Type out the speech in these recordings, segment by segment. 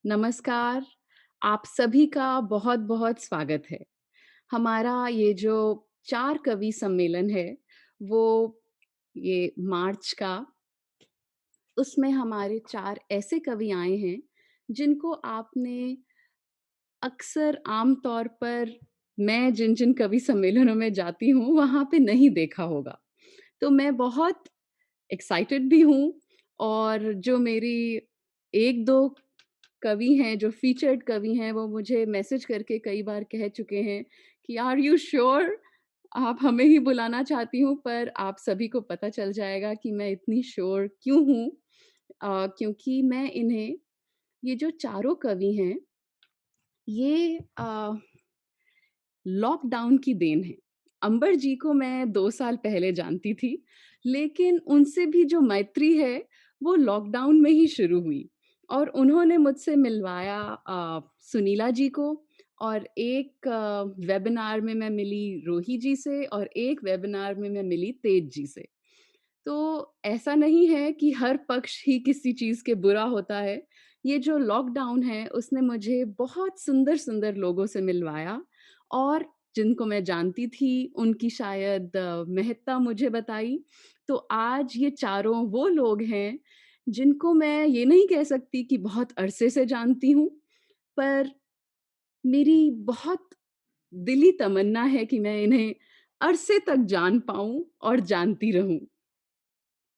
नमस्कार, आप सभी का बहुत-बहुत स्वागत है। हमारा ये जो 4 कवि सम्मेलन है, वो ये मार्च का, उसमें हमारे 4 ऐसे कवि आए हैं, जिनको आपने अक्सर आम तौर पर मैं जिन-जिन कवि सम्मेलनों में जाती हूँ, वहाँ पे नहीं देखा होगा। तो मैं बहुत एक्साइटेड भी हूँ और जो मेरी 1-2 कवि हैं, जो फीचर्ड कवि हैं, वो मुझे मैसेज करके कई बार कह चुके हैं कि आर यू श्योर? आप हमें ही बुलाना चाहती हूँ, पर आप सभी को पता चल जाएगा कि मैं इतनी श्योर क्यों हूँ। क्योंकि मैं इन्हें ये जो चारों कवि हैं, ये लॉकडाउन की देन है। अंबर जी को मैं 2 साल पहले जानती थी, लेकिन उनसे भी जो मैत्री है, वो लॉकडाउन में ही शुरू हुई और उन्होंने मुझसे मिलवाया सुनीला जी को और एक वेबिनार में मैं मिली रोही जी से और एक वेबिनार में मैं मिली तेज जी से। तो ऐसा नहीं है कि हर पक्ष ही किसी चीज़ के बुरा होता है। ये जो लॉकडाउन है, उसने मुझे बहुत सुंदर-सुंदर लोगों से मिलवाया और जिनको मैं जानती थी, उनकी शायद महत्ता मुझे बताई। तो आज ये चारों वो लोग हैं, जिनको मैं ये नहीं कह सकती कि बहुत अरसे से जानती हूँ, पर मेरी बहुत दिली तमन्ना है कि मैं इन्हें अरसे तक जान पाऊँ और जानती रहूँ।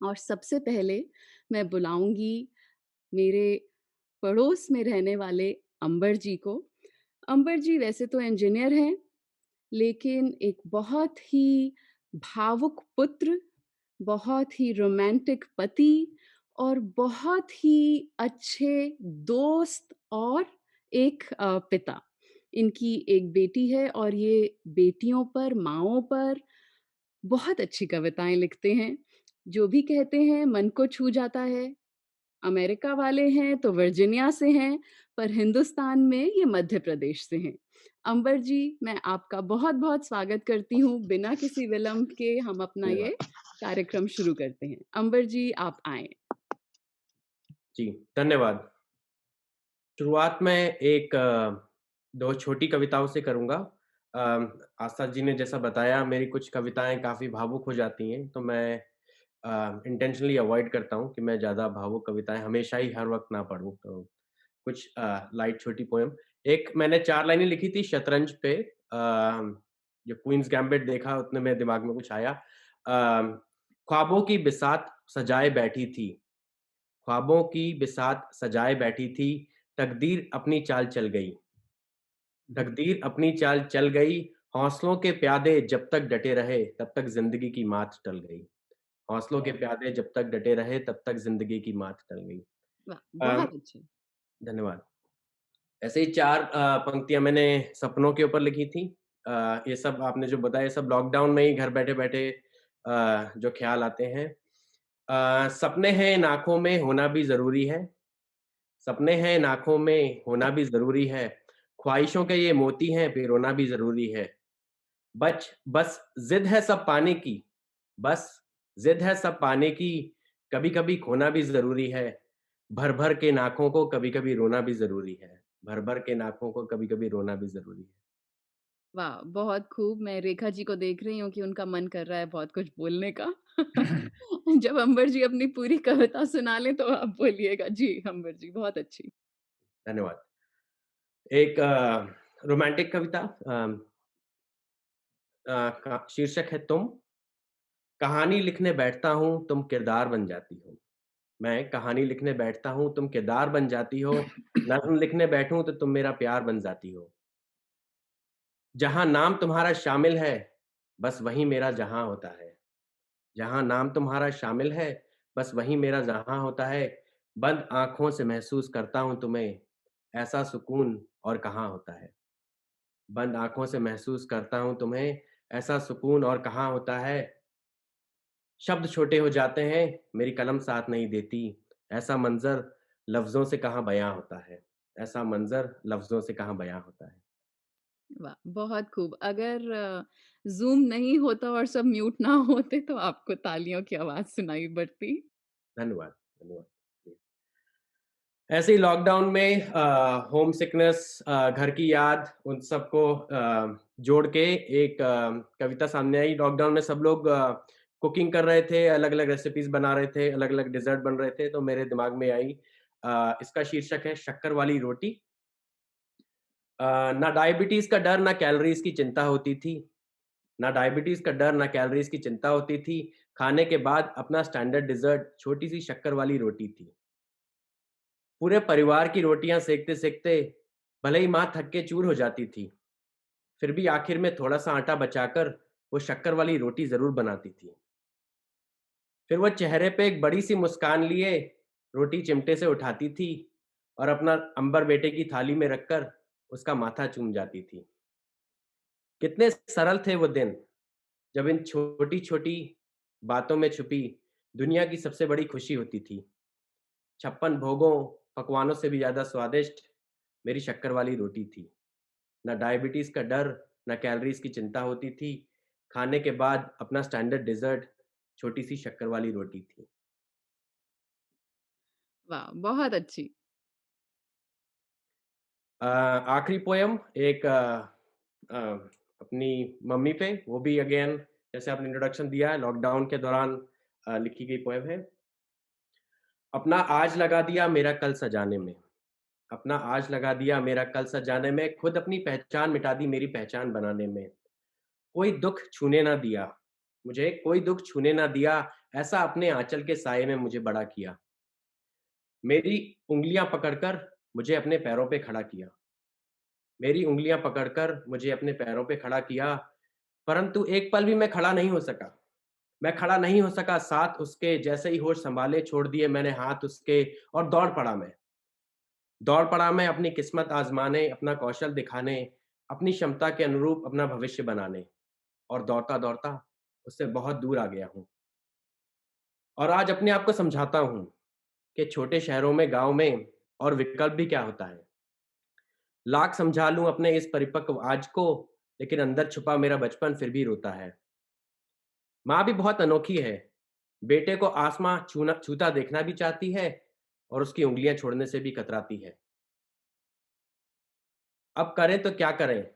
और सबसे पहले मैं बुलाऊँगी मेरे पड़ोस में रहने वाले अंबर जी को। अंबर जी वैसे तो इंजीनियर हैं, लेकिन एक बहुत ही भावुक पुत्र, बहुत ही रोमांटिक पति और बहुत ही अच्छे दोस्त और एक पिता। इनकी एक बेटी है और ये बेटियों पर, माँओं पर बहुत अच्छी कविताएँ लिखते हैं। जो भी कहते हैं मन को छू जाता है। अमेरिका वाले हैं तो वर्जीनिया से हैं, पर हिंदुस्तान में ये मध्य प्रदेश से हैं। अंबर जी, मैं आपका बहुत-बहुत स्वागत करती हूँ। बिना किसी विलंब के हम अपना ये धन्यवाद। कार्यक्रम शुरू करते हैं। अंबर जी, आप आएँ। जी, धन्यवाद। शुरुआत में एक 2 छोटी कविताओं से करूँगा। अ, आस्था जी ने जैसा बताया मेरी कुछ कविताएँ काफ़ी भावुक हो जाती हैं, तो मैं इंटेंशनली अवॉइड करता हूँ कि मैं ज़्यादा भावुक कविताएँ हमेशा ही हर वक़्त ना पढ़ूँ। तो कुछ लाइट छोटी पोएम। एक मैंने 4 लाइनें लिखी थी शतरंज पे जो क्वीन्स गैम्बिट देखा उतने में दिमाग में कुछ आया। ख्वाबों की बिसात सजाए बैठी थी। ख्वाबों की बिसात सजाए बैठी थी, तकदीर अपनी चाल चल गई। तकदीर अपनी चाल चल गई, हौसलों के प्यादे जब तक डटे रहे, तब तक ज़िंदगी की मात टल गई। हौसलों के वाह! प्यादे जब तक डटे रहे, तब तक ज़िंदगी की मात टल गई। वाह! अ, बहुत अच्छे। धन्यवाद। ऐसे ही 4 पंक्तियाँ मैंने सपनों के ऊपर लिखी थी। ये सब आपने जो बताया, ये सब लॉकडाउन में ही घर बैठे-बैठे जो ख़्याल आते हैं। सपने हैं इन आँखों में होना भी ज़रूरी है। सपने हैं इन आँखों में होना भी ज़रूरी है, ख्वाहिशों के ये मोती हैं पिरोना भी ज़रूरी है। बस ज़िद है सब पाने की, बस ज़िद है सब पाने की, कभी-कभी खोना भी ज़रूरी है। भर-भर के इन आँखों को कभी-कभी रोना भी ज़रूरी है। भर-भर के इन आँखों को कभी-कभी रोना भी ज़रूरी है। वाह! बहुत खूब। मैं रेखा जी को देख रही हूँ कि उनका मन कर रहा है बहुत कुछ बोलने का। जब अंबर जी अपनी पूरी कविता सुना लें, तो आप बोलिएगा। जी, अंबर जी, बहुत अच्छी। धन्यवाद। एक रोमांटिक कविता का शीर्षक है तुम। कहानी लिखने बैठता हूँ, तुम किरदार बन जाती हो। मैं कहानी लिखने बैठता हूँ, तुम किरदार बन जाती हो। नज़्म लिखने बैठूँ तो तुम मेरा प्यार बन जाती हो। जहाँ नाम तुम्हारा शामिल है, बस वहीं मेरा जहाँ होता है। जहाँ नाम तुम्हारा शामिल है, बस वहीं मेरा जहाँ होता है। बंद आँखों से महसूस करता हूँ तुम्हें, ऐसा सुकून और कहाँ होता है। बंद आँखों से महसूस करता हूँ तुम्हें, ऐसा सुकून और कहाँ होता है। शब्द छोटे हो जाते हैं, मेरी कलम साथ नहीं देती। ऐसा मंज़र लफ्ज़ों से कहाँ बयाँ होता है। ऐसा मंज़र लफ्ज़ों से कहाँ बयाँ होता है। वाह! बहुत खूब। अगर ज़ूम नहीं होता और सब म्यूट ना होते तो आपको तालियों की आवाज़ सुनाई पड़ती। धन्यवाद, धन्यवाद। जी। ऐसे ही लॉकडाउन में होम सिकनेस, घर की याद, उन सबको जोड़ के एक कविता सामने आई। लॉकडाउन में सब लोग कुकिंग कर रहे थे, अलग-अलग रेसिपीज़ बना रहे थे, अलग-अलग डिज़र्ट बन रहे थे, तो मेरे दिमाग में आई। इसका शीर्षक है शक्कर वाली रोटी। ना डायबिटीज़ का डर, ना कैलोरीज़ की चिंता होती थी। ना डायबिटीज़ का डर, ना कैलोरीज़ की चिंता होती थी। खाने के बाद अपना स्टैंडर्ड डिज़र्ट छोटी-सी शक्कर वाली रोटी थी। पूरे परिवार की रोटियाँ सेकते-सेकते भले ही माँ थक के चूर हो जाती थी, फिर भी आखिर में थोड़ा-सा आटा बचाकर वो शक्कर वाली रोटी ज़रूर बनाती थी। फिर वो चेहरे पे एक बड़ी-सी मुस्कान लिए रोटी चिमटे से उठाती थी और अपना अंबर बेटे की थाली में रखकर उसका माथा चूम जाती थी। कितने सरल थे वो दिन, जब इन छोटी-छोटी बातों में छुपी दुनिया की सबसे बड़ी खुशी होती थी। 56 भोगों, पकवानों से भी ज़्यादा स्वादिष्ट मेरी शक्कर वाली रोटी थी। ना डायबिटीज़ का डर, ना कैलोरीज़ की चिंता होती थी। खाने के बाद अपना स्टैंडर्ड डेज़र्ट छोटी-सी शक्कर वाली रोटी थी। वाह! बहुत अच्छी। आखिरी पोएम एक अ, अपनी मम्मी पे, वो भी अगेन जैसे आपने इंट्रोडक्शन दिया है, लॉकडाउन के दौरान लिखी गई पोएम है। अपना आज लगा दिया मेरा कल सजाने में, अपना आज लगा दिया मेरा कल सजाने में, खुद अपनी पहचान मिटा दी मेरी पहचान बनाने में। कोई दुःख छूने ना दिया, मुझे कोई दुःख छूने ना दिया, ऐसा अपने आँचल के साये में मुझे बड़ा किया। मेरी उँगलियाँ पकड़कर मुझे अपने पैरों पे खड़ा किया। मेरी उँगलियाँ पकड़कर मुझे अपने पैरों पे खड़ा किया, परंतु एक पल भी मैं खड़ा नहीं हो सका। मैं खड़ा नहीं हो सका साथ उसके, जैसे ही होश सँभाले छोड़ दिए मैंने हाथ उसके और दौड़ पड़ा मैं। दौड़ पड़ा मैं अपनी किस्मत आज़माने, अपना कौशल दिखाने, अपनी क्षमता के अनुरूप अपना भविष्य बनाने, और दौड़ता-दौड़ता उससे बहुत दूर आ गया हूँ। और आज अपने आप को समझाता हूँ कि छोटे शहरों में, गाँव में और विकल्प भी क्या होता है। लाख समझा लूँ अपने इस परिपक्व आज को, लेकिन अंदर छुपा मेरा बचपन फिर भी रोता है। माँ भी बहुत अनोखी है, बेटे को आसमाँ छूता देखना भी चाहती है और उसकी उँगलियाँ छोड़ने से भी कतराती है। अब करें तो क्या करें?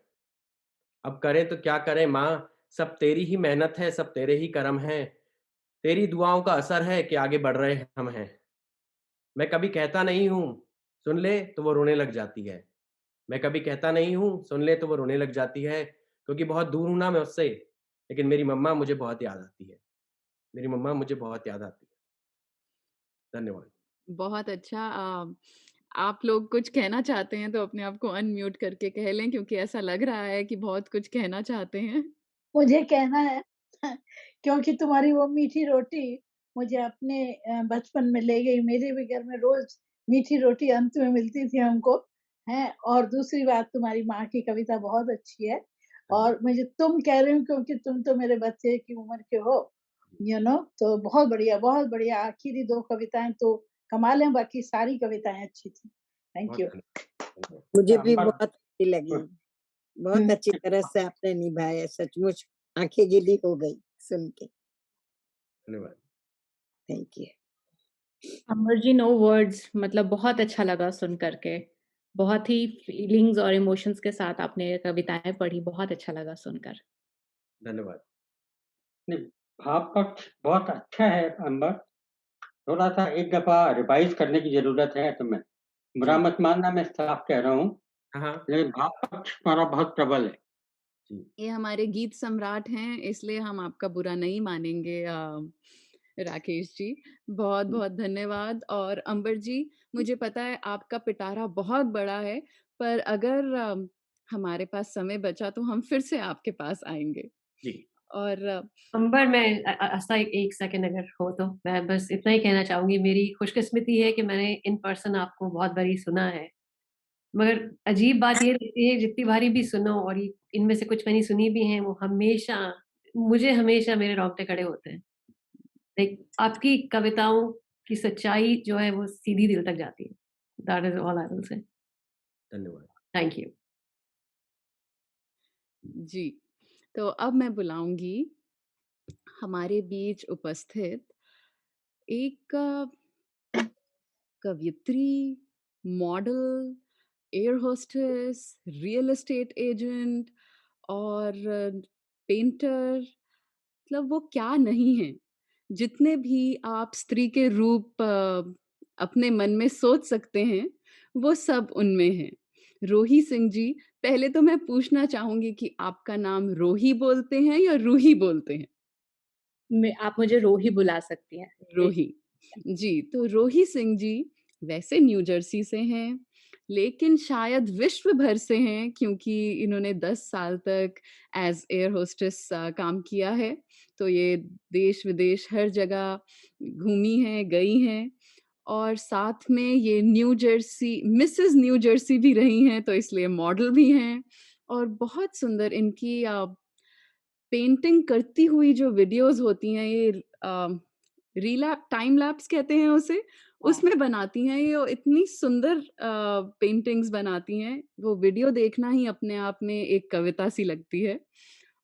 अब करें तो क्या करें माँ? सब तेरी ही मेहनत है, सब तेरे ही करम हैं। तेरी दुआओं का असर है कि आगे बढ़ रहे हम हैं। मैं कभी कहता नहीं हूँ, सुन ले तो वो रोने लग जाती है। मैं कभी कहता नहीं हूँ, सुन ले तो वो रोने लग जाती है, क्योंकि बहुत दूर हूँ ना मैं उससे, लेकिन मेरी मम्मा मुझे बहुत याद आती है। मेरी मम्मा मुझे बहुत याद आती है। धन्यवाद। बहुत अच्छा। आप लोग कुछ कहना चाहते हैं तो अपने आप को अनम्यूट करके कह लें क्योंकि ऐसा लग रहा है कि बहुत कुछ कहना चाहते हैं। मुझे कहना है क्योंकि तुम्हारी वो मीठी रोटी मुझे अपने बचपन में ले गई। मेरे भी घर में रोज़ मीठी रोटी अंत में मिलती थी हमको, हैं? और दूसरी बात तुम्हारी माँ की कविता बहुत अच्छी है धन्यवाद। और मुझे तुम कह रही हूँ क्योंकि तुम तो मेरे बच्चे की उम्र के हो, तो बहुत बढ़िया, बहुत बढ़िया। आखिरी 2 कविताएँ तो कमाल हैं, बाकी सारी कविताएँ अच्छी थी। थैंक बहुत यू। धन्यवाद। मुझे भी अंबर बहुत अच्छी लगी। बहुत हुँ। अच्छी तरह से आपने निभाया, सचमुच आँखें गीली हो गई सुन के। धन्यवाद। Thank you. Ambar ji, no words, मतलब बहुत अच्छा लगा सुन कर के। बहुत ही फीलिंग्स और इमोशंस के साथ आपने कविताएँ पढ़ी, बहुत अच्छा लगा सुनकर। धन्यवाद। नहीं, भाव पक्ष बहुत अच्छा है अंबर, थोड़ा-सा एक दफ़ा रिवाइज़ करने की ज़रूरत है तुम्हें। बुरा जी। मत मानना, मैं साफ कह रहा हूँ, हाँ, हाँ। लेकिन भाव पक्ष तुम्हारा बहुत प्रबल है। जी। ये हमारे गीत सम्राट हैं, इसलिए हम आपका बुरा नहीं मानेंगे राकेश जी। बहुत-बहुत धन्यवाद और अंबर जी, मुझे पता है आपका पिटारा बहुत बड़ा है, पर अगर हमारे पास समय बचा तो हम फिर से आपके पास आएँगे जी। और अंबर मैं आस्था एक सेकंड अगर हो तो मैं बस इतना ही कहना चाहूँगी, मेरी खुशकिस्मती है कि मैंने इन पर्सन आपको बहुत बारी सुना है। मगर अजीब बात ये रहती है जितनी बारी भी सुनो और ये इनमें से कुछ मैंने सुनी भी हैं, वो हमेशा मुझे हमेशा मेरे रोंगटे खड़े होते हैं। लाइक आपकी कविताओं की सच्चाई जो है वो सीधी दिल तक जाती है। That is all I will say. धन्यवाद। Thank you. जी, तो अब मैं बुलाऊँगी हमारे बीच उपस्थित एक कवियत्री model, air hostess, real estate agent और पेंटर, मतलब वो क्या नहीं है। जितने भी आप स्त्री के रूप अपने मन में सोच सकते हैं, वो सब उनमें हैं। रोही सिंह जी, पहले तो मैं पूछना चाहूँगी कि आपका नाम रोही बोलते हैं या रूही बोलते हैं? आप मुझे रोही बुला सकती हैं। रोही। जी, तो रोही सिंह जी वैसे न्यू जर्सी से हैं, लेकिन शायद विश्व भर से हैं क्योंकि इन्होंने 10 साल तक एज़ एयर होस्टेस काम किया है। तो ये देश-विदेश हर जगह घूमी हैं, गई हैं और साथ में ये new Jersey Mrs new Jersey भी रही हैं, तो इसलिए मॉडल भी हैं और बहुत सुंदर इनकी पेंटिंग करती हुई जो वीडियोज़ होती हैं ये रीलैप टाइम लैप्स कहते हैं उसे, उसमें बनाती हैं ये इतनी सुंदर पेंटिंग्स बनाती हैं, वो वीडियो देखना ही अपने आप में एक कविता सी लगती है।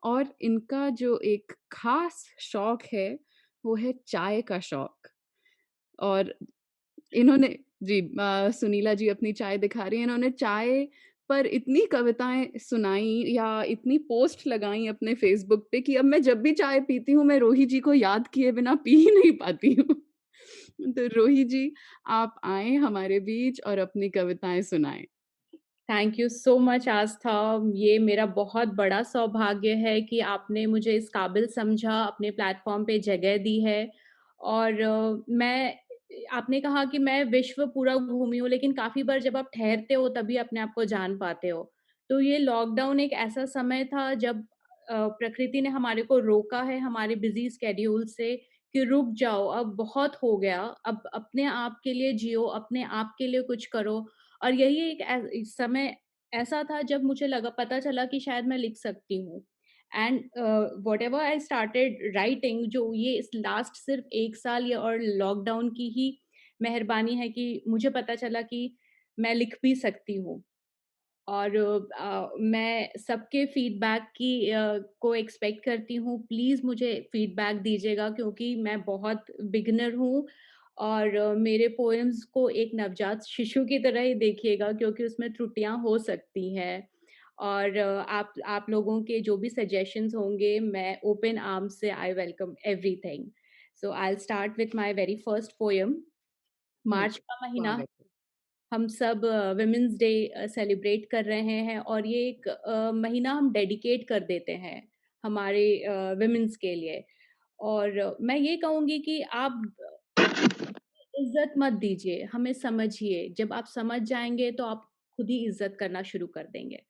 और इनका जो एक ख़ास शौक है, वो है चाय का शौक और इन्होंने जी सुनीला जी अपनी चाय दिखा रही हैं, इन्होंने चाय पर इतनी कविताएँ सुनाई या इतनी पोस्ट लगाई अपने फ़ेसबुक पे कि अब मैं जब भी चाय पीती हूँ, मैं रोही जी को याद किए बिना पी ही नहीं पाती हूँ। तो रोही जी, आप आएँ हमारे बीच और अपनी कविताएँ सुनाएँ। थैंक यू सो मच आस्था। ये मेरा बहुत बड़ा सौभाग्य है कि आपने मुझे इस काबिल समझा, अपने प्लेटफ़ॉर्म पे जगह दी है और मैं आपने कहा कि मैं विश्व पूरा घूमी हूँ, लेकिन काफ़ी बार जब आप ठहरते हो तभी अपने आप को जान पाते हो। तो ये लॉकडाउन एक ऐसा समय था जब प्रकृति ने हमारे को रोका है हमारे बिज़ी स्केड्यूल से कि रुक जाओ, अब बहुत हो गया, अब अपने आप के लिए जियो, अपने आप के लिए कुछ करो। और यही एक समय ऐसा था जब मुझे लगा पता चला कि शायद मैं लिख सकती हूँ and whatever I started writing, जो ये इस लास्ट सिर्फ 1 साल या और लॉकडाउन की ही मेहरबानी है कि मुझे पता चला कि मैं लिख भी सकती हूँ। और मैं सबके फीडबैक को एक्सपेक्ट करती हूँ। प्लीज़ मुझे फीडबैक दीजिएगा क्योंकि मैं बहुत बिगिनर हूँ और मेरे पोएम्स को एक नवजात शिशु की तरह ही देखिएगा क्योंकि उसमें त्रुटियाँ हो सकती हैं। और आप लोगों के जो भी सजेशंस होंगे, मैं ओपन आर्म्स से I welcome everything. So I will start with my very first poem. Hmm, March का महीना, स्वागत है। हम सब वुमेन्स डे सेलिब्रेट कर रहे हैं और ये एक महीना हम डेडिकेट कर देते हैं हमारे वुमेन्स के लिए। और मैं ये कहूँगी कि आप इज़्ज़त मत दीजिए, हमें समझिए। जब आप समझ जाएँगे तो आप खुद ही इज़्ज़त करना शुरू कर देंगे।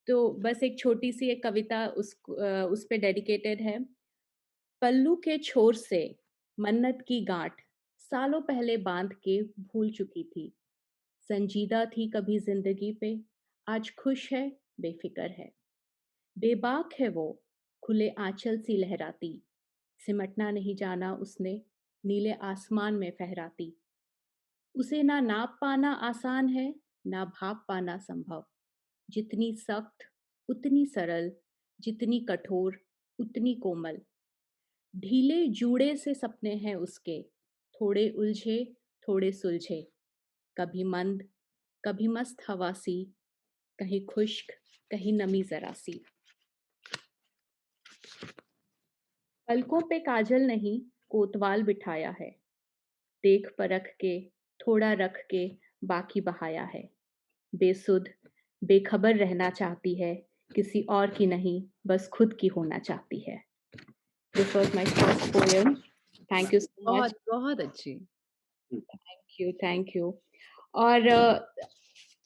तो बस एक छोटी-सी एक कविता उस पे डेडिकेटेड है। पल्लू के छोर से मन्नत की गाँठ सालों पहले बाँध के भूल चुकी थी। संजीदा थी कभी ज़िंदगी पे, आज खुश है, बेफ़िक्र है। बेबाक है वो, खुले आँचल सी लहराती, सिमटना नहीं जाना उसने, नीले आसमान में फहराती। उसे ना नाप पाना आसान है, ना भाप पाना संभव। जितनी सख्त, उतनी सरल, जितनी कठोर, उतनी कोमल। ढीले जूड़े से सपने हैं उसके, थोड़े उलझे, थोड़े सुलझे। कभी मंद, कभी मस्त हवा सी, कहीं खुश्क, कहीं नमी ज़रा सी। पलकों पे काजल नहीं, कोतवाल बिठाया है। देख परख के, थोड़ा रख के, बाकी बहाया है। बेसुध, बेखबर रहना चाहती है, किसी और की नहीं, बस खुद की होना चाहती है। This was my first poem. Thank you so much. बहुत, बहुत अच्छी। Thank you. और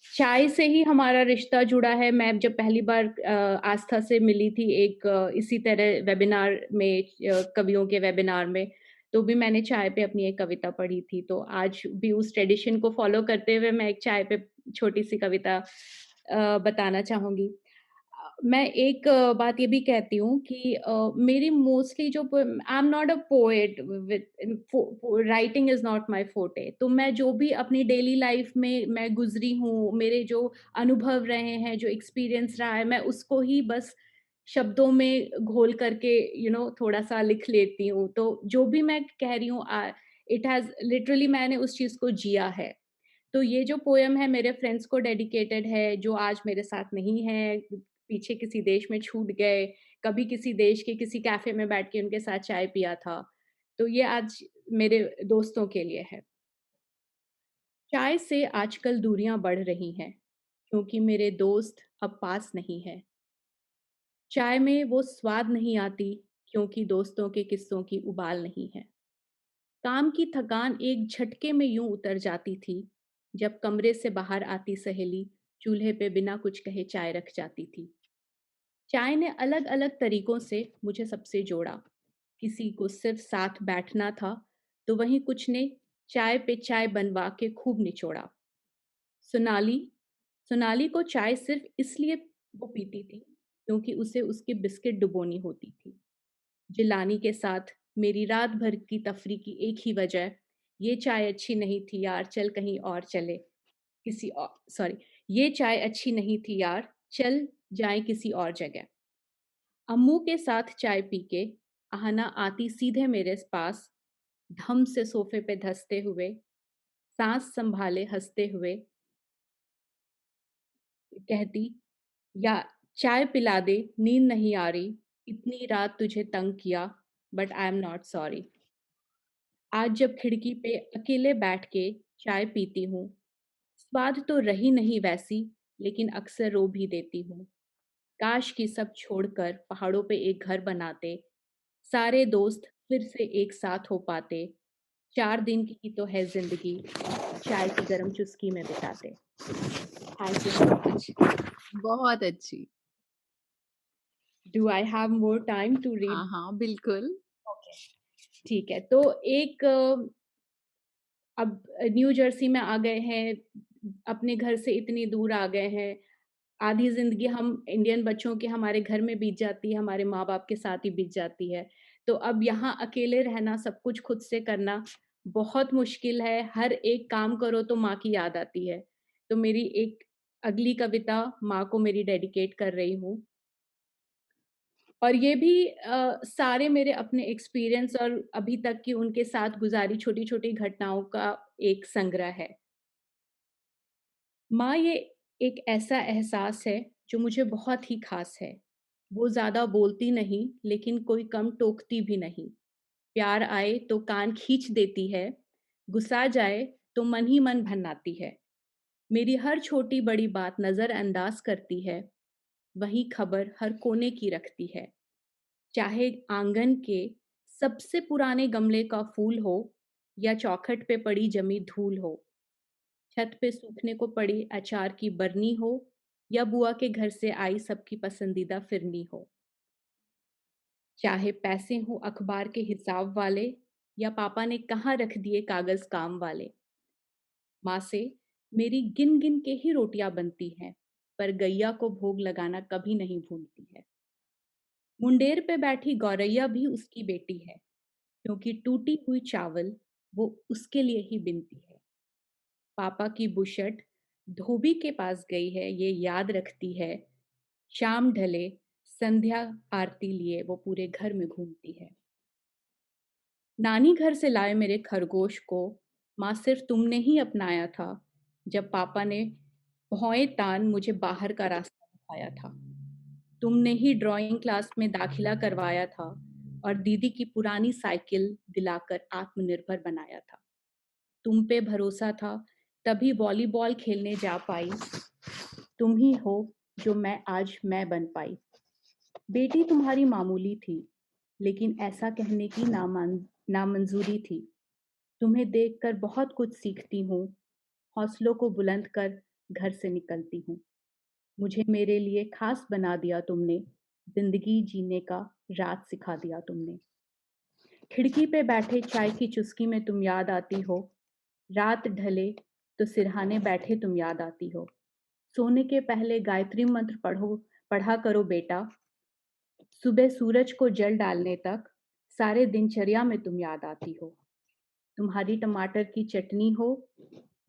चाय से ही हमारा रिश्ता जुड़ा है। मैं जब पहली बार आस्था से मिली थी एक इसी तरह वेबिनार में कवियों के वेबिनार में, तो भी मैंने चाय पे अपनी एक कविता पढ़ी थी। तो आज भी उस ट्रेडिशन को फ़ॉलो करते हुए मैं एक चाय पे छोटी-सी कविता बताना चाहूँगी। मैं एक बात ये भी कहती हूँ कि मेरी मोस्टली जो I am not a poet with writing is not my forte. तो मैं जो भी अपनी डेली लाइफ में मैं गुज़री हूँ, मेरे जो अनुभव रहे हैं, जो एक्सपीरियंस रहा है, मैं उसको ही बस शब्दों में घोल करके थोड़ा-सा लिख लेती हूँ। तो जो भी मैं कह रही हूँ इट हैज़ लिटरली मैंने उस चीज़ को जिया है। तो ये जो पोएम है मेरे फ्रेंड्स को डेडिकेटेड है, जो आज मेरे साथ नहीं हैं, पीछे किसी देश में छूट गए, कभी किसी देश के किसी कैफ़े में बैठ के उनके साथ चाय पिया था। तो ये आज मेरे दोस्तों के लिए है। चाय से आजकल दूरियां बढ़ रही हैं, क्योंकि मेरे दोस्त अब पास नहीं है। चाय में वो स्वाद नहीं आती, क्योंकि दोस्तों के किस्सों की उबाल नहीं है। काम की थकान एक झटके में यूं उतर जाती थी, जब कमरे से बाहर आती सहेली चूल्हे पे बिना कुछ कहे चाय रख जाती थी। चाय ने अलग अलग तरीकों से मुझे सबसे जोड़ा। किसी को सिर्फ साथ बैठना था, तो वहीं कुछ ने चाय पे चाय बनवा के खूब निचोड़ा। सोनाली सोनाली को चाय सिर्फ इसलिए वो पीती थी, क्योंकि उसे उसकी बिस्किट डुबोनी होती थी। जिलानी के साथ मेरी रात भर की तफरी की एक ही वजह, ये चाय अच्छी नहीं थी यार, चल कहीं और चले, किसी और सॉरी ये चाय अच्छी नहीं थी यार, चल जाए किसी और जगह। अम्मू के साथ चाय पी के आहना आती सीधे मेरे पास, धम से सोफे पे धंसते हुए, सांस संभाले हंसते हुए कहती, या चाय पिला दे, नींद नहीं आ रही, इतनी रात तुझे तंग किया, but I am not sorry. आज जब खिड़की पे अकेले बैठ के चाय पीती हूँ, स्वाद तो रही नहीं वैसी, लेकिन अक्सर रो भी देती हूँ। काश कि सब छोड़कर पहाड़ों पे एक घर बनाते, सारे दोस्त फिर से एक साथ हो पाते, 4 दिन की ही तो है जिंदगी, चाय की गरम चुस्की में बिताते। Thank you so much. बहुत अच्छी। Do I have more time to read? हाँ, हाँ, बिल्कुल। ओके, ठीक है। तो एक अब न्यू जर्सी में आ गए हैं, अपने घर से इतनी दूर आ गए हैं। आधी ज़िंदगी हम इंडियन बच्चों की हमारे घर में बीत जाती है, हमारे माँ-बाप के साथ ही बीत जाती है। तो अब यहाँ अकेले रहना, सब कुछ खुद से करना बहुत मुश्किल है। हर एक काम करो तो माँ की याद आती है। तो मेरी एक अगली कविता माँ को मेरी डेडिकेट कर रही हूँ। और ये भी सारे मेरे अपने एक्सपीरियंस और अभी तक की उनके साथ गुज़ारी छोटी-छोटी घटनाओं का एक संग्रह है। माँ ये एक ऐसा एहसास है जो मुझे बहुत ही ख़ास है। वो ज़्यादा बोलती नहीं, लेकिन कोई कम टोकती भी नहीं। प्यार आए तो कान खींच देती है, गुस्सा जाए तो मन ही मन भरनाती है। मेरी हर छोटी-बड़ी बात नज़रअंदाज करती है, वही खबर हर कोने की रखती है। चाहे आंगन के सबसे पुराने गमले का फूल हो, या चौखट पे पड़ी जमी धूल हो, छत पे सूखने को पड़ी अचार की बरनी हो, या बुआ के घर से आई सबकी पसंदीदा फिरनी हो। चाहे पैसे हो अखबार के हिसाब वाले, या पापा ने कहाँ रख दिए कागज काम वाले। माँ से मेरी गिन गिन के ही रोटियां बनती हैं, पर गैया को भोग लगाना कभी नहीं भूलती है। मुंडेर पे बैठी गौरैया भी उसकी बेटी है, क्योंकि टूटी हुई चावल वो उसके लिए ही बिनती है। पापा की बुशर्ट धोबी के पास गई है, ये याद रखती है। शाम ढले संध्या आरती लिए वो पूरे घर में घूमती है। नानी घर से लाए मेरे खरगोश को माँ सिर्फ तुमने ही अपनाया था, जब पापा ने भौएं तान मुझे बाहर का रास्ता दिखाया था। तुमने ही ड्राइंग क्लास में दाखिला करवाया था, और दीदी की पुरानी साइकिल दिलाकर आत्मनिर्भर बनाया था। तुम पे भरोसा था, तभी वॉलीबॉल खेलने जा पाई। तुम ही हो जो मैं आज मैं बन पाई। बेटी तुम्हारी मामूली थी, लेकिन ऐसा कहने की नामंजूरी थी। तुम्हें देखकर बहुत कुछ सीखती हूँ, हौसलों को बुलंद कर घर से निकलती हूँ। मुझे मेरे लिए खास बना दिया तुमने, जिंदगी जीने का राज सिखा दिया तुमने। खिड़की पे बैठे चाय की चुस्की में तुम याद आती हो, रात ढले तो सिरहाने बैठे तुम याद आती हो। सोने के पहले गायत्री मंत्र पढ़ा करो बेटा, सुबह सूरज को जल डालने तक सारे दिनचर्या में तुम याद आती हो। तुम्हारी टमाटर की चटनी हो,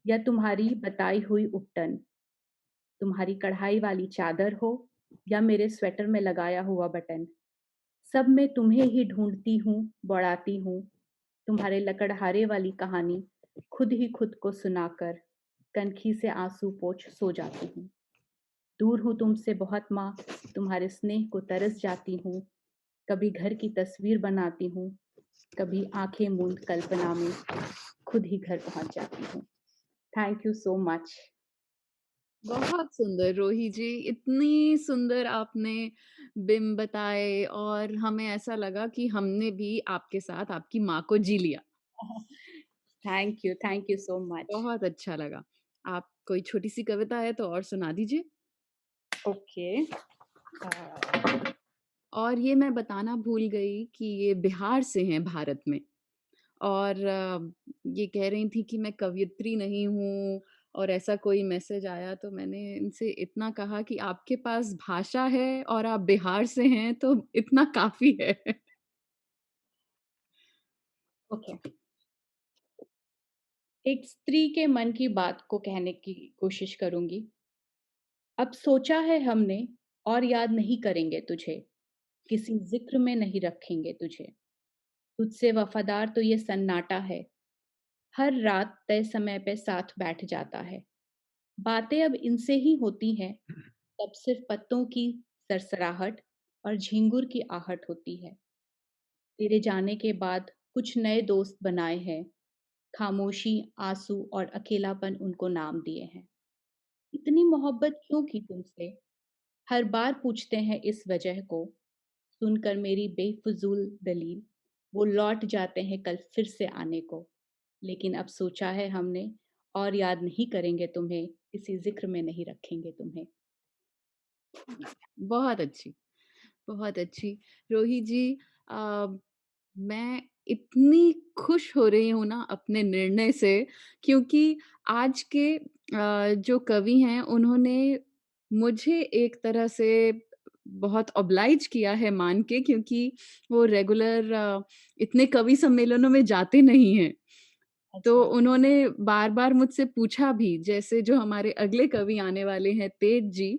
या तुम्हारी बताई हुई उपटन, तुम्हारी कढ़ाई वाली चादर हो, या मेरे स्वेटर में लगाया हुआ बटन, सब में तुम्हें ही ढूंढती हूँ, बौड़ाती हूँ। तुम्हारे लकड़हारे वाली कहानी खुद ही खुद को सुनाकर कनखी से आंसू पोंछ सो जाती हूँ। दूर हूँ तुमसे बहुत माँ, तुम्हारे स्नेह को तरस जाती हूँ। कभी घर की तस्वीर बनाती हूँ, कभी आंखें मूंद कल्पना में खुद ही घर पहुंच जाती हूँ। Thank you so much. बहुत सुंदर रोही जी, इतनी सुंदर आपने बिंब बताए और हमें ऐसा लगा कि हमने भी आपके साथ आपकी माँ को जी लिया। Thank you so much. बहुत अच्छा लगा। आप कोई छोटी-सी कविता है तो और सुना दीजिए। ओके। और ये मैं बताना भूल गई कि ये बिहार से हैं भारत में और ये कह रही थी कि मैं कवयित्री नहीं हूँ और ऐसा कोई मैसेज आया तो मैंने इनसे इतना कहा कि आपके पास भाषा है और आप बिहार से हैं तो इतना काफ़ी है। ओके। एक स्त्री के मन की बात को कहने की कोशिश करूंगी। अब सोचा है हमने और याद नहीं करेंगे तुझे, किसी जिक्र में नहीं रखेंगे तुझे। तुझसे वफादार तो ये सन्नाटा है, हर रात तय समय पे साथ बैठ जाता है। बातें अब इनसे ही होती हैं, तब सिर्फ पत्तों की सरसराहट और झिंगुर की आहट होती है। तेरे जाने के बाद कुछ नए दोस्त बनाए हैं, खामोशी, आंसू और अकेलापन उनको नाम दिए हैं। इतनी मोहब्बत क्यों की तुमसे? हर बार पूछते हैं इस वजह को। सुनकर मेरी बेफिजूल दलील, वो लौट जाते हैं कल फिर से आने को। लेकिन अब सोचा है हमने और याद नहीं करेंगे तुम्हें, किसी जिक्र में नहीं रखेंगे तुम्हें। बहुत अच्छी, बहुत अच्छी। रोही जी अ, मैं इतनी खुश हो रही हूँ ना अपने निर्णय से क्योंकि आज के जो कवि हैं उन्होंने मुझे एक तरह से बहुत ऑब्लाइज किया है मान के क्योंकि वो रेगुलर इतने कवि सम्मेलनों में जाते नहीं हैं। तो अच्छा। उन्होंने बार-बार मुझसे पूछा भी, जैसे जो हमारे अगले कवि आने वाले हैं तेज जी,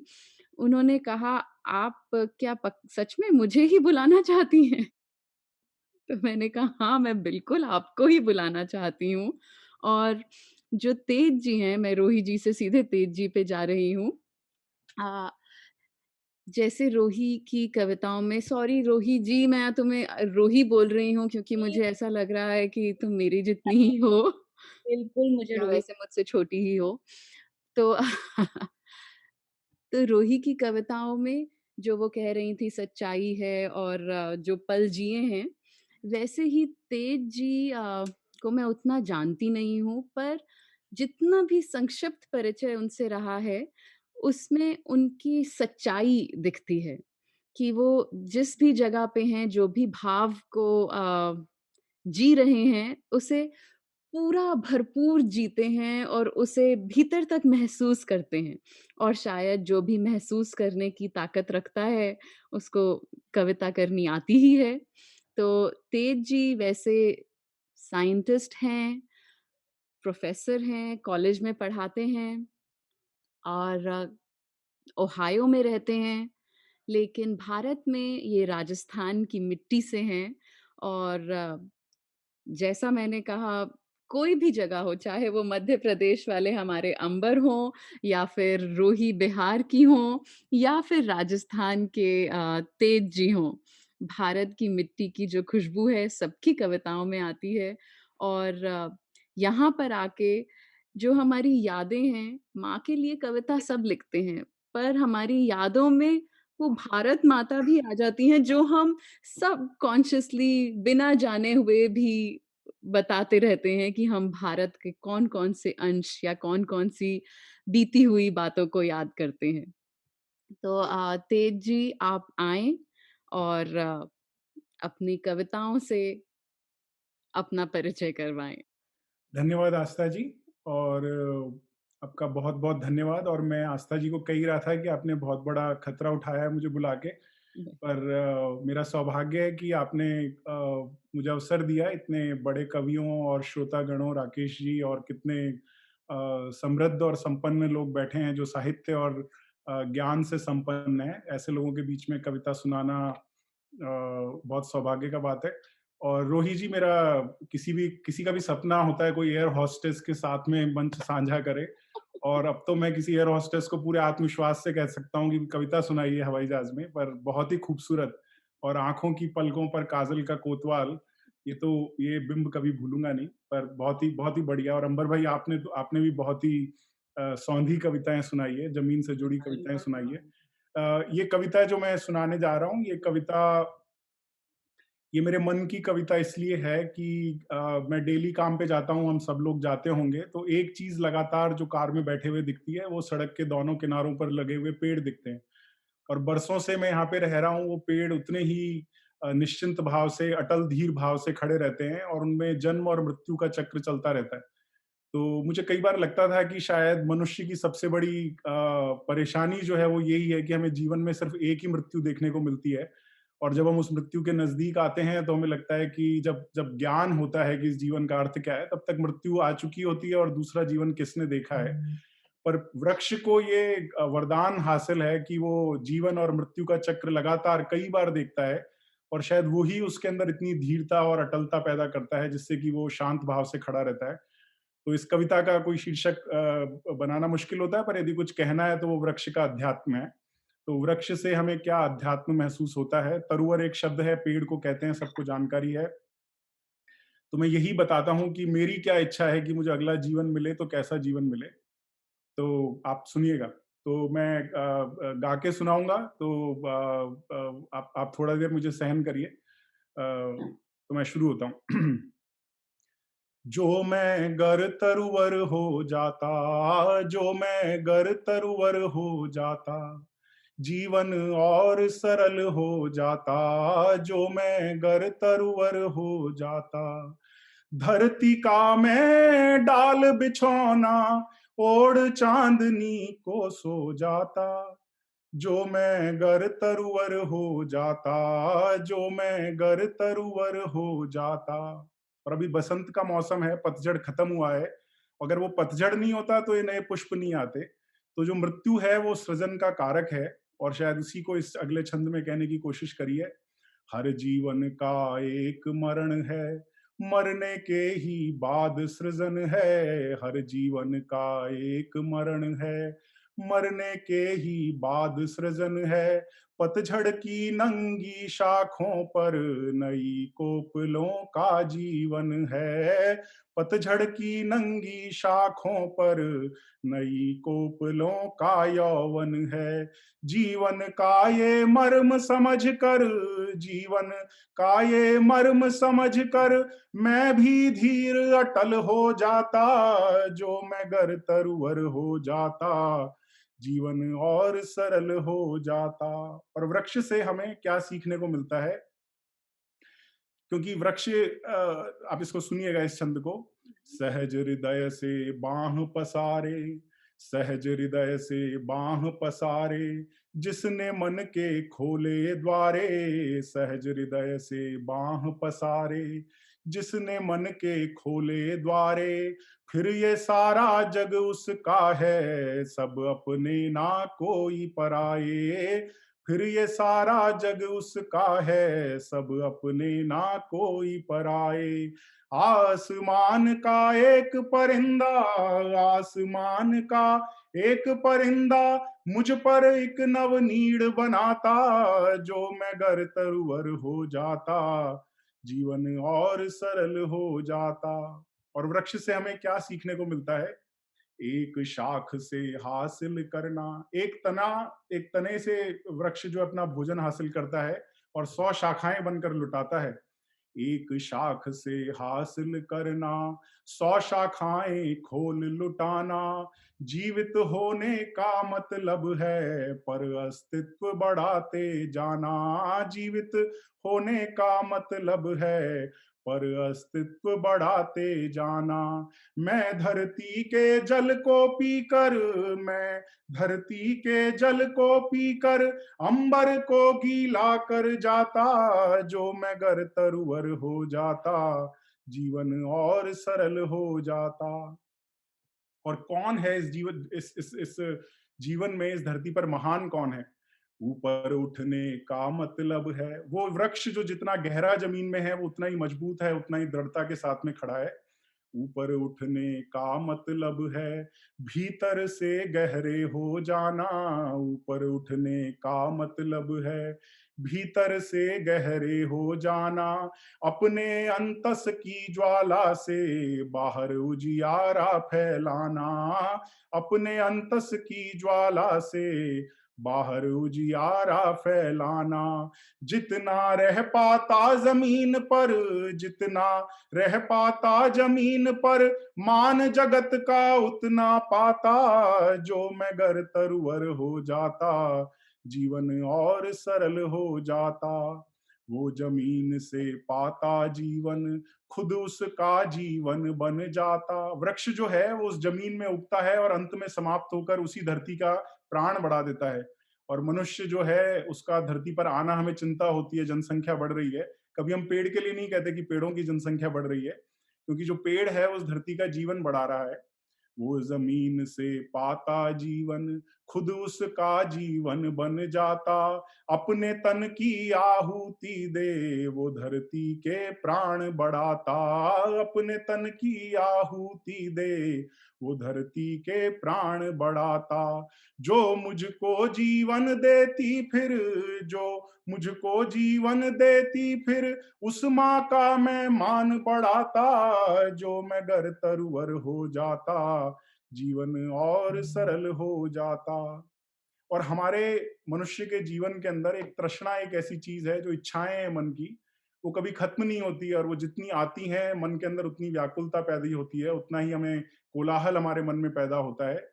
उन्होंने कहा, "आप क्या पक सच में मुझे ही बुलाना चाहती हैं?" तो मैंने कहा, "हाँ, मैं बिल्कुल आपको ही बुलाना चाहती हूँ।" और जो तेज जी हैं, मैं रोही जी से सीधे तेज जी पे जा रही हूँ। अ, जैसे रोही की कविताओं में सॉरी रोही जी, मैं तुम्हें रोही बोल रही हूँ क्योंकि मुझे ऐसा लग रहा है कि तुम मेरी जितनी ही हो। बिल्कुल मुझे या रोहित। वैसे मुझसे छोटी ही हो। तो तो रोही की कविताओं में जो वो कह रही थी सच्चाई है और जो पल जिए हैं, वैसे ही तेज जी को मैं उतना जानती नहीं हूँ, पर जितना भी संक्षिप्त परिचय उनसे रहा है, उसमें उनकी सच्चाई दिखती है, कि वो जिस भी जगह पे हैं, जो भी भाव को जी रहे हैं, उसे पूरा भरपूर जीते हैं और उसे भीतर तक महसूस करते हैं और शायद जो भी महसूस करने की ताकत रखता है, उसको कविता करनी आती ही है। तो तेज जी वैसे साइंटिस्ट हैं, प्रोफ़ेसर हैं, कॉलेज में पढ़ाते हैं और ओहायो में रहते हैं, लेकिन भारत में ये राजस्थान की मिट्टी से हैं और जैसा मैंने कहा, कोई भी जगह हो, चाहे वो मध्य प्रदेश वाले हमारे अंबर हों या फिर रूही बिहार की हों या फिर राजस्थान के तेज जी हों, भारत की मिट्टी की जो खुशबू है, सबकी कविताओं में आती है और यहाँ पर आके जो हमारी यादें हैं, माँ के लिए कविता सब लिखते हैं, पर हमारी यादों में वो भारत माता भी आ जाती हैं, जो हम सबकॉन्शियसली बिना जाने हुए भी बताते रहते हैं कि हम भारत के कौन-कौन से अंश या कौन-कौन सी बीती हुई बातों को याद करते हैं। तो तेज जी आप आएँ और अपनी कविताओं से अपना परिचय करवाएँ। धन्यवाद आस्था जी और आपका बहुत-बहुत धन्यवाद और मैं आस्था जी को कह ही रहा था कि आपने बहुत बड़ा खतरा उठाया है मुझे बुला के। पर मेरा सौभाग्य है कि आपने मुझे अवसर दिया इतने बड़े कवियों और श्रोतागणों राकेश जी और कितने समृद्ध और संपन्न लोग बैठे हैं जो साहित्य और ज्ञान से संपन्न हैं। ऐसे लोगों के बीच में कविता सुनाना बहुत सौभाग्य का बात है। और रोही जी, मेरा किसी का भी सपना होता है कोई एयर होस्टेस के साथ में मंच साझा करे, और अब तो मैं किसी एयर होस्टेस को पूरे आत्मविश्वास से कह सकता हूँ कि कविता सुनाइए हवाई जहाज में, पर बहुत ही खूबसूरत, और आंखों की पलकों पर काजल का कोतवाल, ये बिंब कभी भूलूंगा नहीं। पर बहुत ही बढ़िया। और अंबर भाई, आपने भी बहुत ही सौंधी कविताएं सुनाई है, जमीन से जुड़ी कविताएं सुनाई है। ये कविता जो मैं सुनाने जा रहा हूँ, ये मेरे मन की कविता इसलिए है कि मैं डेली काम पे जाता हूँ, हम सब लोग जाते होंगे, तो एक चीज लगातार जो कार में बैठे हुए दिखती है, वो सड़क के दोनों किनारों पर लगे हुए पेड़ दिखते हैं। और बरसों से मैं यहाँ पे रह रहा हूँ, वो पेड़ उतने ही निश्चिंत भाव से, अटल धीर भाव से खड़े रहते हैं, और उनमें जन्म और मृत्यु का चक्र चलता रहता है। तो मुझे कई बार लगता था कि शायद मनुष्य की सबसे बड़ी परेशानी जो है वो यही है कि हमें जीवन में सिर्फ एक ही मृत्यु देखने को मिलती है, और जब हम उस मृत्यु के नजदीक आते हैं तो हमें लगता है कि जब जब ज्ञान होता है कि इस जीवन का अर्थ क्या है, तब तक मृत्यु आ चुकी होती है और दूसरा जीवन किसने देखा है। पर वृक्ष को ये वरदान हासिल है कि वो जीवन और मृत्यु का चक्र लगातार कई बार देखता है, और शायद वही उसके अंदर इतनी धीरता और अटलता पैदा करता है जिससे कि वो शांत भाव से खड़ा रहता है। तो इस कविता का कोई शीर्षक बनाना मुश्किल होता है, पर यदि कुछ कहना है तो वो वृक्ष का अध्यात्म है। तो वृक्ष से हमें क्या अध्यात्म महसूस होता है? तरुवर एक शब्द है, पेड़ को कहते हैं, सबको जानकारी है। तो मैं यही बताता हूँ कि मेरी क्या इच्छा है कि मुझे अगला जीवन मिले तो कैसा जीवन मिले। तो आप सुनिएगा। तो मैं गा के सुनाऊंगा, तो आप थोड़ा देर मुझे सहन करिए। तो मैं शुरू होता हूँ। जो मैं गर तरुवर हो जाता, जो मैं गर तरुवर हो जाता, जीवन और सरल हो जाता, जो मैं गर तरुवर हो जाता। धरती का मैं डाल बिछौना, ओढ़ चांदनी को सो जाता, जो मैं गर तरुवर हो जाता, जो मैं गर तरुवर हो जाता। और अभी बसंत का मौसम है, पतझड़ खत्म हुआ है। अगर वो पतझड़ नहीं होता तो ये नए पुष्प नहीं आते। तो जो मृत्यु है वो सृजन का कारक है, और शायद उसी को इस अगले छंद में कहने की कोशिश करिए। हर जीवन का एक मरण है, मरने के ही बाद सृजन है। हर जीवन का एक मरण है, मरने के ही बाद सृजन है। पतझड़ की नंगी शाखों पर नई कोपलों का जीवन है। पतझड़ की नंगी शाखों पर नई कोपलों का यौवन है। जीवन का ये मर्म समझ कर, जीवन का ये मर्म समझ कर, मैं भी धीर अटल हो जाता, जो मैं गर तरुवर हो जाता, जीवन और सरल हो जाता। और वृक्ष से हमें क्या सीखने को मिलता है? क्योंकि वृक्ष, आप इसको सुनिएगा इस छंद को। सहज हृदय से बाह पसारे, सहज हृदय से बाह पसारे, जिसने मन के खोले द्वारे। सहज हृदय से बाह पसारे, जिसने मन के खोले द्वारे। फिर ये सारा जग उसका है, सब अपने ना कोई पराये। फिर ये सारा जग उसका है, सब अपने ना कोई पराए। आसमान का एक परिंदा, आसमान का एक परिंदा, मुझ पर एक नवनीड़ बनाता, जो मैं गर तरुवर हो जाता, जीवन और सरल हो जाता। और वृक्ष से हमें क्या सीखने को मिलता है? एक शाख से हासिल करना, एक तने से वृक्ष जो अपना भोजन हासिल करता है और 100 शाखाएं बनकर लुटाता है। एक शाख से हासिल करना, 100 शाखाएं खोल लुटाना। जीवित होने का मतलब है पर अस्तित्व बढ़ाते जाना। जीवित होने का मतलब है पर अस्तित्व बढ़ाते जाना। मैं धरती के जल को पीकर, मैं धरती के जल को पीकर, अंबर को गीला कर जाता, जो मैं गर तरुवर हो जाता, जीवन और सरल हो जाता। और कौन है इस जीवन में, इस धरती पर महान कौन है? ऊपर उठने का मतलब है। वो वृक्ष जो जितना गहरा जमीन में है वो उतना ही मजबूत है, उतना ही दृढ़ता के साथ में खड़ा है। ऊपर उठने का मतलब है भीतर से गहरे हो जाना। ऊपर उठने का मतलब है भीतर से गहरे हो जाना। अपने अंतस की ज्वाला से बाहर उजियारा फैलाना। अपने अंतस की ज्वाला से बाहर उजियारा फैलाना। जितना रह पाता जमीन पर, जितना रह पाता जमीन पर, मान जगत का उतना पाता। जो मैं गर तरवर हो जाता, जीवन और सरल हो जाता। वो जमीन से पाता जीवन, खुद उसका जीवन बन जाता। वृक्ष जो है वो उस जमीन में उगता है और अंत में समाप्त होकर उसी धरती का प्राण बढ़ा देता है। और मनुष्य जो है उसका धरती पर आना हमें चिंता होती है, जनसंख्या बढ़ रही है। कभी हम पेड़ के लिए नहीं कहते कि पेड़ों की जनसंख्या बढ़ रही है, क्योंकि जो पेड़ है उस धरती का जीवन बढ़ा रहा है। वो जमीन से पाता जीवन, खुद उसका जीवन बन जाता। अपने तन की आहुति दे वो धरती के प्राण बढ़ाता। अपने तन की आहुति दे वो धरती के प्राण बढ़ाता। जो मुझको जीवन देती फिर, जो मुझको जीवन देती फिर, उस माँ का मैं मान बढ़ाता। जो मैं गर तरवर हो जाता, जीवन और सरल हो जाता। और हमारे मनुष्य के जीवन के अंदर एक तृष्णा एक ऐसी चीज है, जो इच्छाएं हैं मन की, वो कभी खत्म नहीं होती। और वो जितनी आती हैं मन के अंदर उतनी व्याकुलता पैदा होती है, उतना ही हमें कोलाहल हमारे मन में पैदा होता है।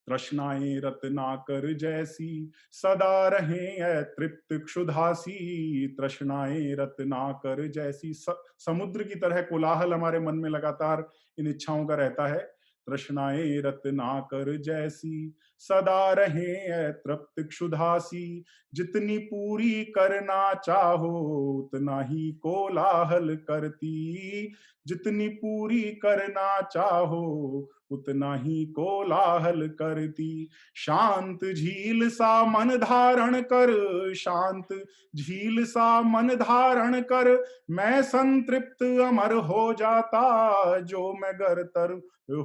तृष्णाएं रत्नाकर जैसी सदा रहें तृप्त क्षुधासी। तृष्णाएं रत्नाकर जैसी समुद्र की तरह कोलाहल हमारे मन में लगातार इन इच्छाओं का रहता है। तृष्णाएं रत्नाकर जैसी सदा रहें तृप्त क्षुधासी। जितनी पूरी करना चाहो उतना ही कोलाहल करती। जितनी पूरी करना चाहो उतना ही कोलाहल करती। शांत झील सा मन धारण कर, शांत झील सा मन धारण कर, मैं संतृप्त अमर हो जाता। जो मैं गर तर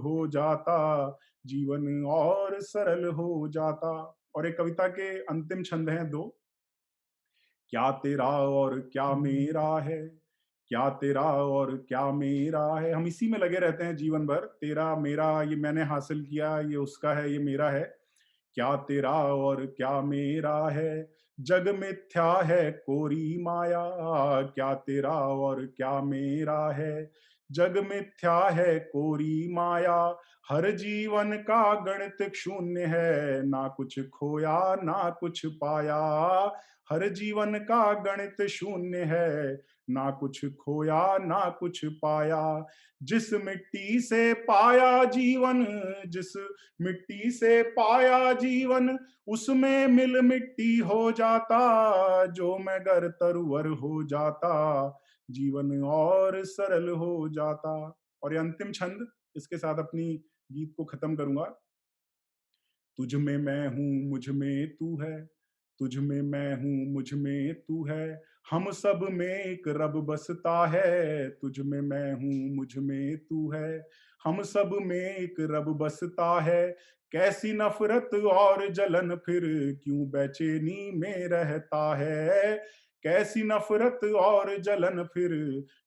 हो जाता, जीवन और सरल हो जाता। और एक कविता के अंतिम छंद हैं दो। क्या तेरा और क्या मेरा है, क्या तेरा और क्या मेरा है। हम इसी में लगे रहते हैं जीवन भर, तेरा मेरा, ये मैंने हासिल किया, ये उसका है, ये मेरा है। क्या तेरा और क्या मेरा है, जग मिथ्या है कोरी माया। क्या तेरा और क्या मेरा है, जग मिथ्या है कोरी माया। हर जीवन का गणित शून्य है, ना कुछ खोया ना कुछ पाया। हर जीवन का गणित शून्य है, ना कुछ खोया ना कुछ पाया। जिस मिट्टी से पाया जीवन, जिस मिट्टी से पाया जीवन, उसमें मिल मिट्टी हो जाता। जो मैं गर तरवर हो जाता, जीवन और सरल हो जाता। और ये अंतिम छंद, इसके साथ अपनी गीत को खत्म करूंगा। तुझ में मैं हूँ मुझ में तू है, तुझ में मैं हूँ मुझ में तू है, हम सब में एक रब बसता है। तुझ में मैं हूँ मुझ में तू है, हम सब में एक रब बसता है। कैसी नफरत और जलन फिर क्यों बेचैनी में रहता है। कैसी नफरत और जलन फिर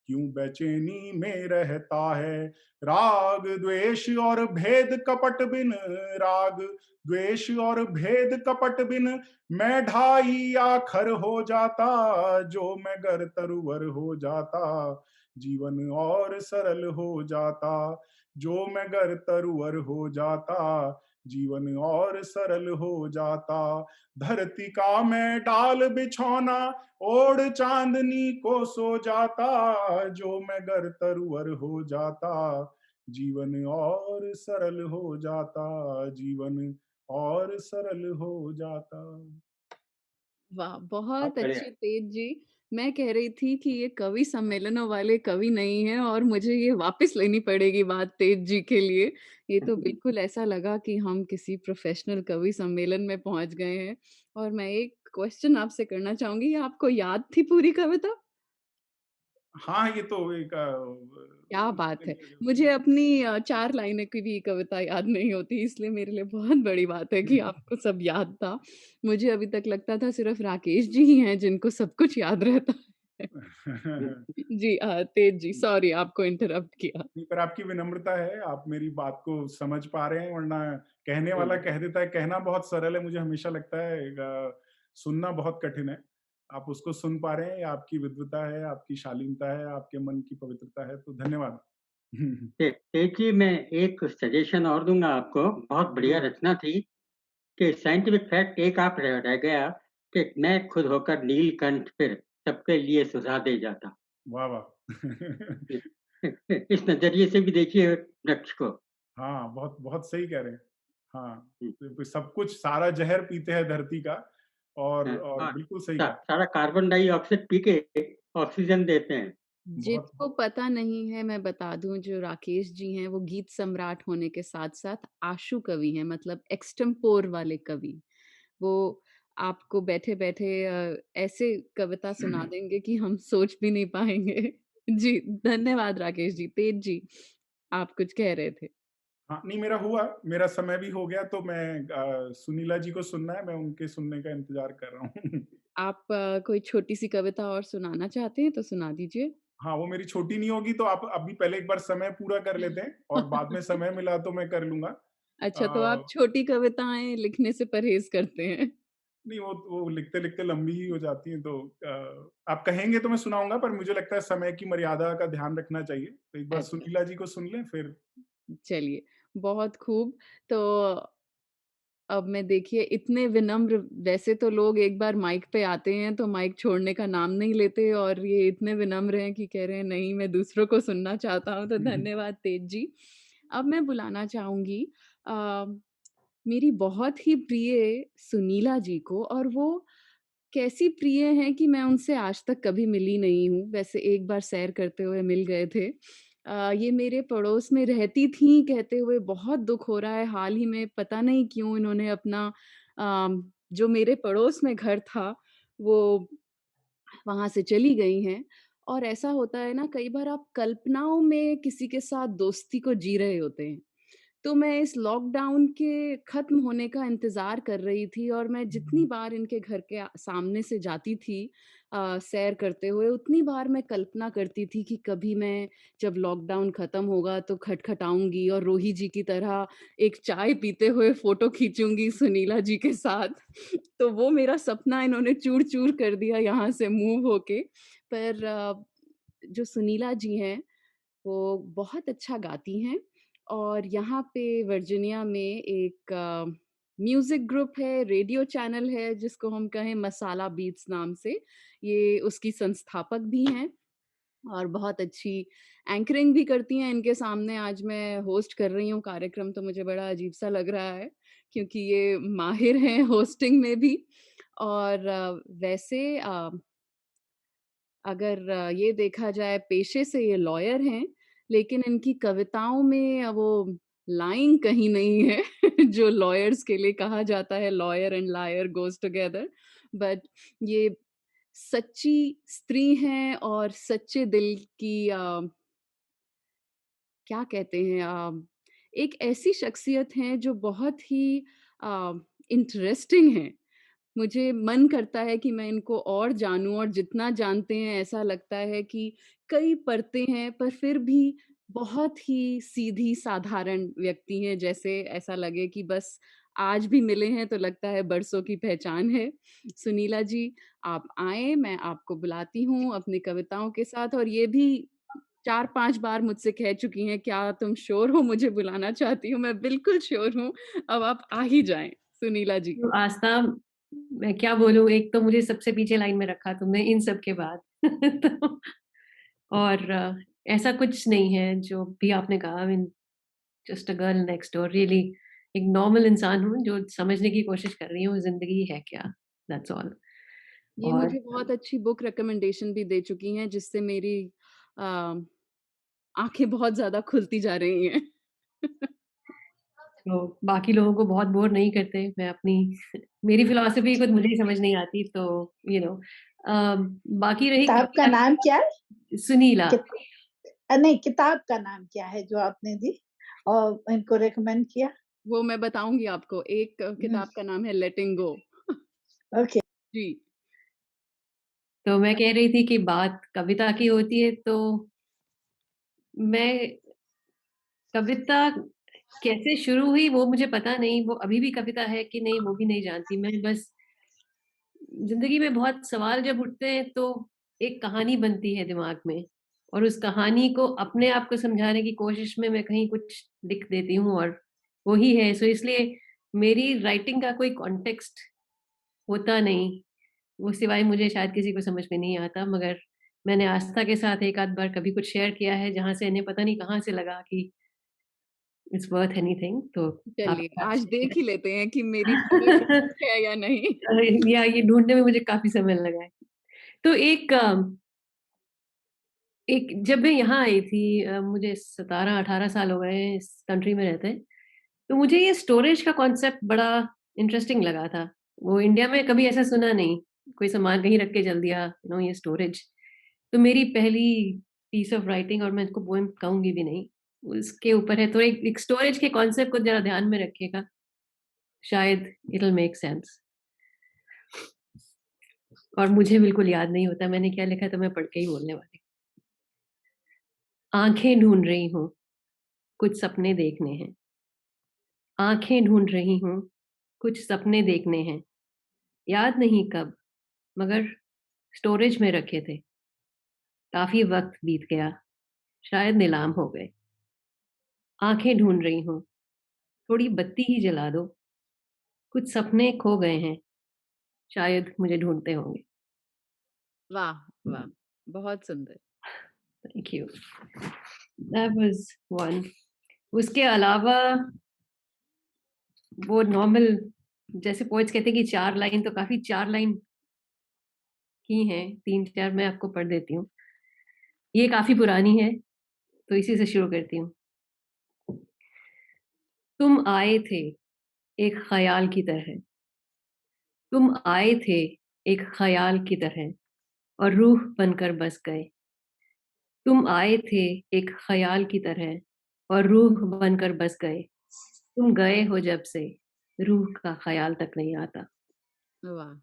क्यों बेचैनी में रहता है। राग द्वेष और भेद कपट बिन, राग द्वेष और भेद कपट बिन, मैं ढाई आखर हो जाता। जो मैं गर तरवर हो जाता, जीवन और सरल हो जाता। जो मैं गर तरवर हो जाता, जीवन और सरल हो जाता। धरती का मैं डाल बिछौना ओढ़ चांदनी को सो जाता। जो मैं गर तरवर हो जाता, जीवन और सरल हो जाता। जीवन और सरल हो जाता। वाह! बहुत बहुत बढ़िया। अच्छे तेज जी। मैं कह रही थी कि ये कवि सम्मेलनों वाले कवि नहीं हैं और मुझे ये वापस लेनी पड़ेगी बात तेज जी के लिए। ये तो बिल्कुल ऐसा लगा कि हम किसी प्रोफ़ेशनल कवि सम्मेलन में पहुँच गए हैं। और मैं एक क्वेश्चन आपसे करना चाहूँगी, ये आपको याद थी पूरी कविता? हाँ, ये तो एक क्या बात है! मुझे अपनी 4 लाइनें की भी कविता याद नहीं होती, इसलिए मेरे लिए बहुत बड़ी बात है कि आपको सब याद था। मुझे अभी तक लगता था सिर्फ़ राकेश जी ही हैं जिनको सब कुछ याद रहता है। जी तेज जी, सॉरी आपको इंटरप्ट किया। नहीं, पर आपकी विनम्रता है, आप मेरी बात को समझ पा रहे हैं, वरना कहने वाला हुँ। कह देता है, कहना बहुत सरल है, मुझे हमेशा लगता है सुनना बहुत कठिन है। आप उसको सुन पा रहे हैं, ये आपकी विद्वता है, आपकी शालीनता है, आपके मन की पवित्रता है, तो धन्यवाद। देखिए, मैं एक सजेशन और दूँगा आपको, बहुत बढ़िया ज़रूर। रचना थी कि साइंटिफिक फैक्ट एक आप रह गया कि मैं खुद होकर नीलकंठ फिर सबके लिए सुझा दे जाता। वाह, वाह! इस नज़रिए से भी देखिए वृक्ष को। हाँ, बहुत बहुत सही कह रहे हैं। हाँ, हुँ, तो सब कुछ सारा ज़हर पीते हैं धरती का और हाँ, बिल्कुल सही कहा। सारा कार्बन डाइऑक्साइड पी के ऑक्सीजन देते हैं। बहुत जिनको पता नहीं है मैं बता दूँ जो राकेश जी हैं वो गीत सम्राट होने के साथ-साथ आशु कवि हैं मतलब एक्सटेम्पोर वाले कवि। वो आपको बैठे-बैठे ऐसे कविता सुना देंगे कि हम सोच भी नहीं पाएँगे। जी, धन्यवाद राकेश जी। तेज जी, आप कुछ कह रहे थे। हाँ, नहीं मेरा हुआ, मेरा समय भी हो गया तो मैं सुनीला जी को सुनना है, मैं उनके सुनने का इंतज़ार कर रहा हूँ। आप कोई छोटी-सी कविता और सुनाना चाहते हैं तो सुना दीजिए। हाँ, वो मेरी छोटी नहीं होगी तो आप अभी पहले एक बार समय पूरा कर लेते हैं और बाद में समय मिला तो मैं कर लूँगा। अच्छा, तो आप अ, छोटी कविताएँ लिखने से परहेज़ करते हैं। नहीं वो लिखते-लिखते लंबी ही हो जाती हैं तो आप कहेंगे तो मैं सुनाऊँगा पर मुझे लगता है समय की मर्यादा का ध्यान रखना चाहिए। तो एक बार अच्छा, सुनीला जी को सुन लें फिर चलिए, बहुत खूब। तो अब मैं देखिए इतने विनम्र वैसे तो लोग एक बार माइक पे आते हैं तो माइक छोड़ने का नाम नहीं लेते और ये इतने विनम्र हैं कि कह रहे हैं नहीं मैं दूसरों को सुनना चाहता हूँ, तो धन्यवाद तेज जी। अब मैं बुलाना चाहूँगी अ, मेरी बहुत ही प्रिय सुनीला जी को और वो कैसी प्रिय हैं कि मैं उनसे आज तक कभी मिली नहीं हूँ। वैसे एक बार सैर करते हुए मिल गए थे। ये मेरे पड़ोस में रहती थीं कहते हुए बहुत दुःख हो रहा है। हाल ही में पता नहीं क्यों इन्होंने अपना जो मेरे पड़ोस में घर था, वो वहाँ से चली गई हैं। और ऐसा होता है ना कई बार आप कल्पनाओं में किसी के साथ दोस्ती को जी रहे होते हैं। तो मैं इस लॉकडाउन के ख़त्म होने का इंतज़ार कर रही थी और मैं जितनी बार इनके घर के सामने से जाती थी सैर करते हुए, उतनी बार मैं कल्पना करती थी कि कभी मैं जब लॉकडाउन ख़त्म होगा तो खटखटाऊँगी और रोही जी की तरह एक चाय पीते हुए फ़ोटो खींचूँगी सुनीला जी के साथ। तो वो मेरा सपना इन्होंने चूर-चूर कर दिया यहाँ से मूव होके। पर जो सुनीला जी हैं वो बहुत अच्छा गाती हैं और यहाँ पे वर्जीनिया में एक म्यूज़िक ग्रुप है, रेडियो चैनल है जिसको हम कहें मसाला बीट्स नाम से, ये उसकी संस्थापक भी हैं और बहुत अच्छी एंकरिंग भी करती हैं। इनके सामने आज मैं होस्ट कर रही हूँ कार्यक्रम तो मुझे बड़ा अजीब-सा लग रहा है क्योंकि ये माहिर हैं होस्टिंग में भी और वैसे अगर ये देखा जाए पेशे से ये लॉयर हैं, लेकिन इनकी कविताओं में वो लाइन कहीं नहीं है जो लॉयर्स के लिए कहा जाता है lawyer and liar goes together but ये सच्ची स्त्री हैं और सच्चे दिल की क्या कहते हैं एक ऐसी शख्सियत हैं जो बहुत ही अ, इंटरेस्टिंग हैं। मुझे मन करता है कि मैं इनको और जानूँ और जितना जानते हैं ऐसा लगता है कि कई परतें हैं पर फिर भी बहुत ही सीधी साधारण व्यक्ति हैं जैसे ऐसा लगे कि बस आज भी मिले हैं तो लगता है बरसों की पहचान है। सुनीला जी आप आएँ, मैं आपको बुलाती हूँ अपनी कविताओं के साथ और ये भी 4-5 बार मुझसे कह चुकी हैं, "क्या तुम श्योर हो मुझे बुलाना चाहती हो?" मैं बिल्कुल श्योर हूँ, अब आप आ ही जाएँ, सुनीला जी। तो आस्था, मैं क्या बोलूँ, एक तो मुझे सबसे पीछे लाइन में रखा तुमने इन सब के बाद। तो और ऐसा कुछ नहीं है जो भी आपने कहा। I mean just a girl next door, really एक नॉर्मल इंसान हूँ जो समझने की कोशिश कर रही हूँ ज़िंदगी है क्या, दैट्स ऑल। ये और मुझे बहुत अच्छी बुक रिकमेंडेशन भी दे चुकी हैं, जिससे मेरी अ, आँखें बहुत ज़्यादा खुलती जा रही हैं। तो बाकी लोगों को बहुत बोर नहीं करते। मैं अपनी मेरी फ़िलॉसफ़ी खुद मुझे ही समझ नहीं आती, तो यू नो बाकी रही किताब का नाम क्या है? सुनीला। नहीं, किताब का नाम क्या है जो आपने दी और इनको रिकमेंड किया? वो मैं बताऊँगी आपको। एक किताब का नाम है लेटिंग गो। ओके। जी। तो मैं कह रही थी कि बात कविता की होती है, तो मैं कविता कैसे शुरू हुई वो मुझे पता नहीं, वो अभी भी कविता है कि नहीं वो भी नहीं जानती। मैं बस ज़िंदगी में बहुत सवाल जब उठते हैं तो एक कहानी बनती है दिमाग में, और उस कहानी को अपने आप को समझाने की कोशिश में मैं कहीं कुछ लिख देती हूँ और वो ही है। सो इसलिए मेरी राइटिंग का कोई कॉन्टेक्स्ट होता नहीं, वो सिवाय मुझे शायद किसी को समझ में नहीं आता। मगर मैंने आस्था के साथ एक आध बार कभी कुछ शेयर किया है जहाँ से इन्हें पता नहीं कहाँ से लगा कि इट्स वर्थ एनीथिंग, तो आप चलिए, आज देख ही लेते हैं कि मेरी समझ है या नहीं। या ये ढूँढने में मुझे काफ़ी समय लगा है। तो एक जब मैं यहाँ आई थी, मुझे 17-18 साल हो गए हैं इस कंट्री में रहते। तो मुझे ये स्टोरेज का कॉन्सेप्ट बड़ा इंटरेस्टिंग लगा था। वो इंडिया में कभी ऐसा सुना नहीं, कोई सामान कहीं रख के चल दिया, ये स्टोरेज। तो मेरी पहली पीस ऑफ राइटिंग, और मैं इसको पोएम कहूँगी भी नहीं, उसके ऊपर है। तो एक स्टोरेज के कॉन्सेप्ट को ज़रा ध्यान में रखिएगा, शायद इट विल मेक सेंस। और मुझे बिल्कुल याद नहीं होता मैंने क्या लिखा, तो मैं पढ़ के ही बोलने वाली। आँखें ढूँढ रही हूँ, कुछ सपने देखने हैं। आँखें ढूँढ रही हूँ, कुछ सपने देखने हैं। याद नहीं कब, मगर स्टोरेज में रखे थे। काफ़ी वक़्त बीत गया, शायद नीलाम हो गए। आँखें ढूँढ रही हूँ, थोड़ी बत्ती ही जला दो। कुछ सपने खो गए हैं, शायद मुझे ढूँढते होंगे। वाह! वाह! बहुत सुंदर। Thank you. That was one. उसके अलावा वो नॉर्मल, जैसे पोएट्स कहते हैं कि 4 लाइन, तो काफ़ी 4 लाइन की हैं, 3-4 मैं आपको पढ़ देती हूँ। ये काफ़ी पुरानी है, तो इसी से शुरू करती हूँ। तुम आए थे एक ख़याल की तरह। तुम आए थे एक ख़याल की तरह, और रूह बनकर बस गए। तुम आए थे एक ख़याल की तरह, और रूह बनकर बस गए। तुम गए हो जब से, रूह का ख़याल तक नहीं आता। वाह!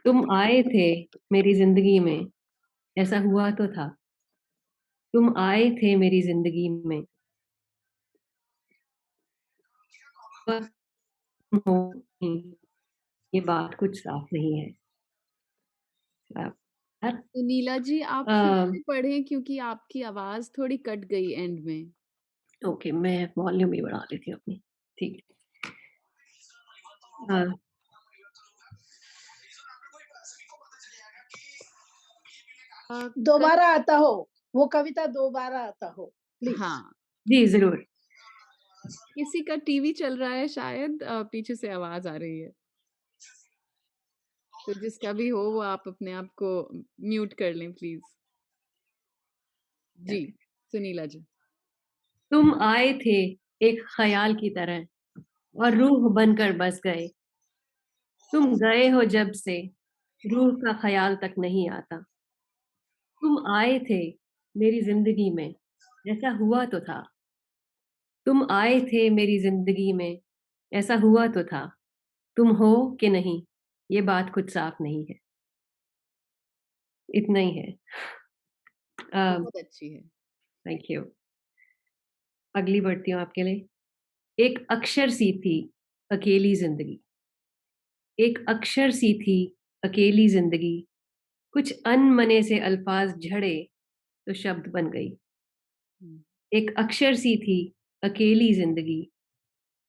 तुम आए थे मेरी ज़िंदगी में, ऐसा हुआ तो था। तुम आए थे मेरी ज़िंदगी में, पर तुम हो नहीं, ये बात कुछ साफ नहीं है। आप सुनीला जी, आप फिर अ, से पढ़ें क्योंकि आपकी आवाज़ थोड़ी कट गई एंड में। ओके, मैं वॉल्यूम भी बढ़ा लेती हूँ अपनी। ठीक है। कट दोबारा आता हो, वो कविता दोबारा आता हो, प्लीज़। हाँ, जी, ज़रूर। किसी का टीवी चल रहा है शायद, पीछे से आवाज़ आ रही है। तो जिसका भी हो वो आप अपने आप को म्यूट कर लें प्लीज़। जी, सुनीला जी। तुम आए थे एक ख़याल की तरह, और रूह बनकर बस गए। तुम गए हो जब से, रूह का ख़याल तक नहीं आता। तुम आए थे मेरी ज़िंदगी में, ऐसा हुआ तो था। तुम आए थे मेरी ज़िंदगी में, ऐसा हुआ तो था। तुम हो कि नहीं, ये बात कुछ साफ नहीं है। इतना ही है। बहुत अच्छी है। Thank you. अगली बढ़ती हूँ आपके लिए। एक अक्षर सी थी अकेली ज़िंदगी। एक अक्षर सी थी अकेली ज़िंदगी। कुछ अनमने से अल्फाज झड़े तो शब्द बन गई। हुँ। एक अक्षर सी थी अकेली ज़िंदगी।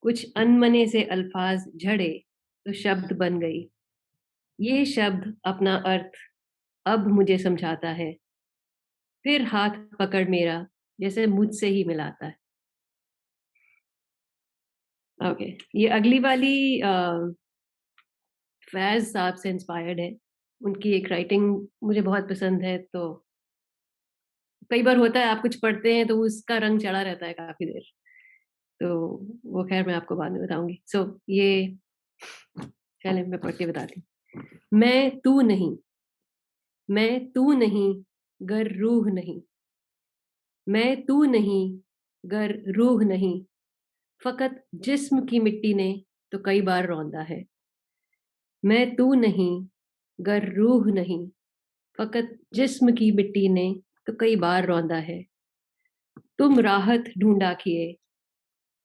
कुछ अनमने से अल्फाज झड़े तो शब्द बन गई। ये शब्द अपना अर्थ अब मुझे समझाता है। फिर हाथ पकड़ मेरा जैसे मुझसे ही मिलाता है। ओके, ये अगली वाली फैज़ साहब से इंस्पायर्ड है। उनकी एक राइटिंग मुझे बहुत पसंद है, तो कई बार होता है आप कुछ पढ़ते हैं तो उसका रंग चढ़ा रहता है काफ़ी देर। तो वो ख़ैर मैं आपको बाद में बताऊँगी। ये चलें मैं पढ़ के बताती हूँ। मैं तू नहीं, गर रूह नहीं। मैं तू नहीं, गर रूह नहीं। फ़क़त जिस्म की मिट्टी ने तो कई बार रौंदा है। मैं तू नहीं, गर रूह नहीं। फ़क़त जिस्म की मिट्टी ने तो कई बार रौंदा है। तुम राहत ढूँढा किए,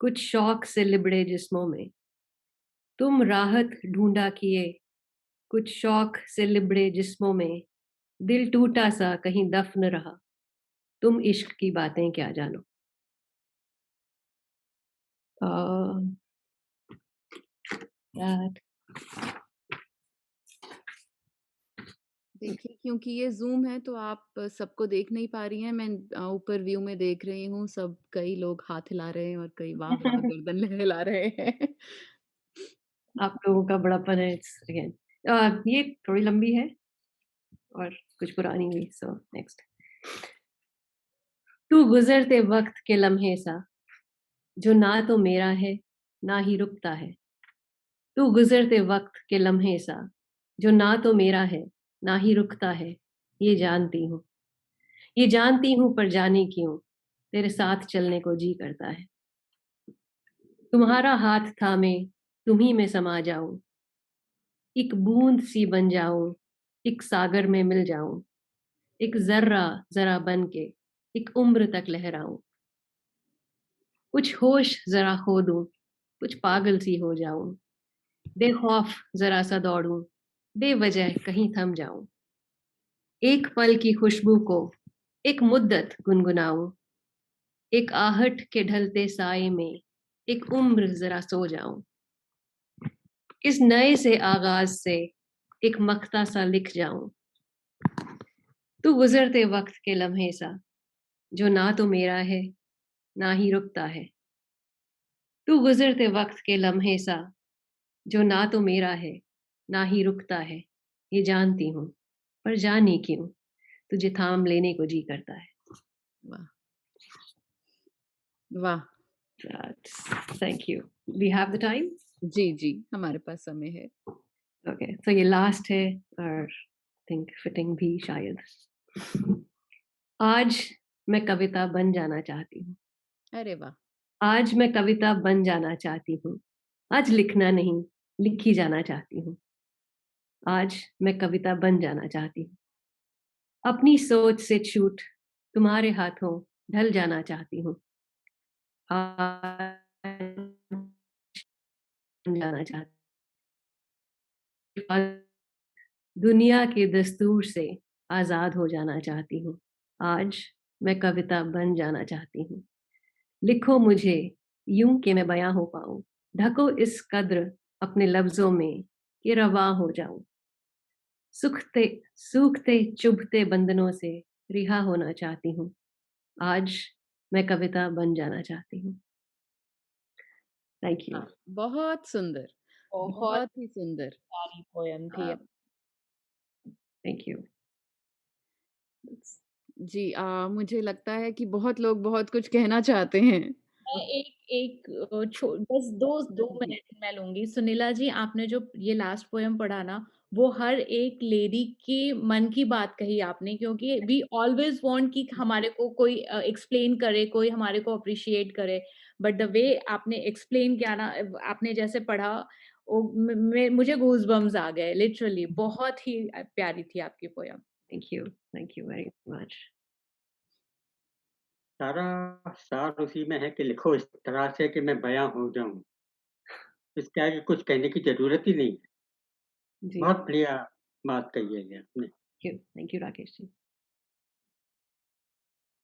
कुछ शौक़ से लिबड़े जिस्मों में। तुम राहत ढूँढा किए, कुछ शौक़ से लिबड़े जिस्मों में। दिल टूटा सा कहीं दफ़्न रहा, तुम इश्क की बातें क्या जानो। दैट देखिए, क्योंकि ये ज़ूम है तो आप सबको देख नहीं पा रही हैं। मैं ऊपर व्यू में देख रही हूँ, सब कई लोग हाथ हिला रहे हैं और कई वाह-वाह गर्दन हिला रहे हैं। आप लोगों का बड़ापन है इट्स अगेन ये थोड़ी लंबी है और कुछ पुरानी भी सो नेक्स्ट। तू गुज़रते वक़्त के लम्हे सा, जो ना तो मेरा है, ना ही रुकता है। तू गुज़रते वक़्त के लम्हे सा, जो ना तो मेरा है, ना ही रुकता है, ये जानती हूँ। ये जानती हूँ पर जाने क्यों, तेरे साथ चलने को जी करता है। तुम्हारा हाथ थामे तुम्ही में समा जाऊँ, एक बूंद सी बन जाऊँ, एक सागर में मिल जाऊँ, एक ज़र्रा ज़रा बन के, एक उम्र तक लहराऊँ। कुछ होश ज़रा खो दूँ, कुछ पागल सी हो जाऊँ, बेखौफ ज़रा सा दौड़ूँ, बेवजह कहीं थम जाऊँ। एक पल की खुशबू को एक मुद्दत गुनगुनाऊँ, एक आहट के ढलते साए में एक उम्र ज़रा सो जाऊँ। इस नए से आगाज़ से एक मख्ता सा लिख जाऊँ। तू गुज़रते वक़्त के लम्हे सा, जो ना तो मेरा है, ना ही रुकता है। तू गुज़रते वक़्त के लम्हे सा, जो ना तो मेरा है, ना ही रुकता है, ये जानती हूँ, पर जाने क्यों, तुझे थाम लेने को जी करता है। वाह! वाह! Thank you. We have the time? जी, जी, हमारे पास समय है। ओके, सो ये लास्ट है और थिंक फिटिंग भी शायद। आज मैं कविता बन जाना चाहती हूँ। अरे वाह! आज मैं कविता बन जाना चाहती हूँ। आज लिखना नहीं, लिखी जाना चाहती हूँ। आज मैं कविता बन जाना चाहती हूँ। अपनी सोच से छूट तुम्हारे हाथों ढल जाना चाहती हूँ। आज बन जाना चाहती हूँ। दुनिया के दस्तूर से आज़ाद हो जाना चाहती हूँ। आज मैं कविता बन जाना चाहती हूँ। लिखो मुझे यूं कि मैं बयां हो पाऊं। ढको इस कद्र अपने लफ्जों में कि रवां हो जाऊं। सुखते सूखते चुभते बंधनों से रिहा होना चाहती हूँ। आज मैं कविता बन जाना चाहती हूँ। Thank you. हाँ, बहुत सुंदर, बहुत बहुत ही सुंदर। प्यारी पोएम थी। Thank you. जी मुझे लगता है कि बहुत लोग बहुत कुछ कहना चाहते हैं। मैं एक बस 2 जी। मिनट मैं लूँगी। सुनीला जी, आपने जो ये लास्ट पोएम पढ़ा ना, वो हर एक लेडी के मन की बात कही आपने, क्योंकि वी ऑलवेज़ वांट कि हमारे को कोई एक्सप्लेन करे, कोई हमारे को अप्रिशिएट करे। बट द वे आपने एक्सप्लेन किया ना, आपने जैसे पढ़ा, ओ म मुझे गूज़बम्प्स आ गए लिटरली। बहुत ही प्यारी थी आपकी poem. Thank you very much. सारा सार उसी में है कि लिखो इस तरह से कि मैं बयां हो जाऊं। इसके आगे कुछ कहने की जरूरत ही नहीं है। जी, बहुत बढ़िया बात कही है ये आपने। Thank you Rakesh ji.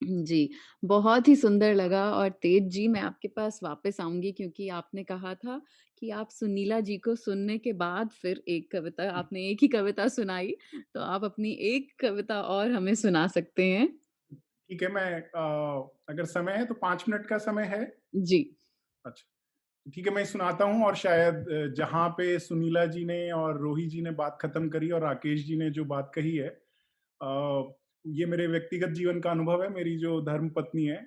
जी, बहुत ही सुंदर लगा और तेज जी मैं आपके पास वापस आऊँगी क्योंकि आपने कहा था कि आप सुनीला जी को सुनने के बाद फिर एक कविता आपने एक ही कविता सुनाई, तो आप अपनी एक कविता और हमें सुना सकते हैं। ठीक है, मैं अगर समय है तो 5 मिनट का समय है? जी। अच्छा। ठीक है, मैं सुनाता हूँ और शायद जहाँ पे सुनीला जी ने और रोही जी ने बात खत्म करी और राकेश जी ने जो बात कही है, ये मेरे व्यक्तिगत जीवन का अनुभव है। मेरी जो धर्म पत्नी है,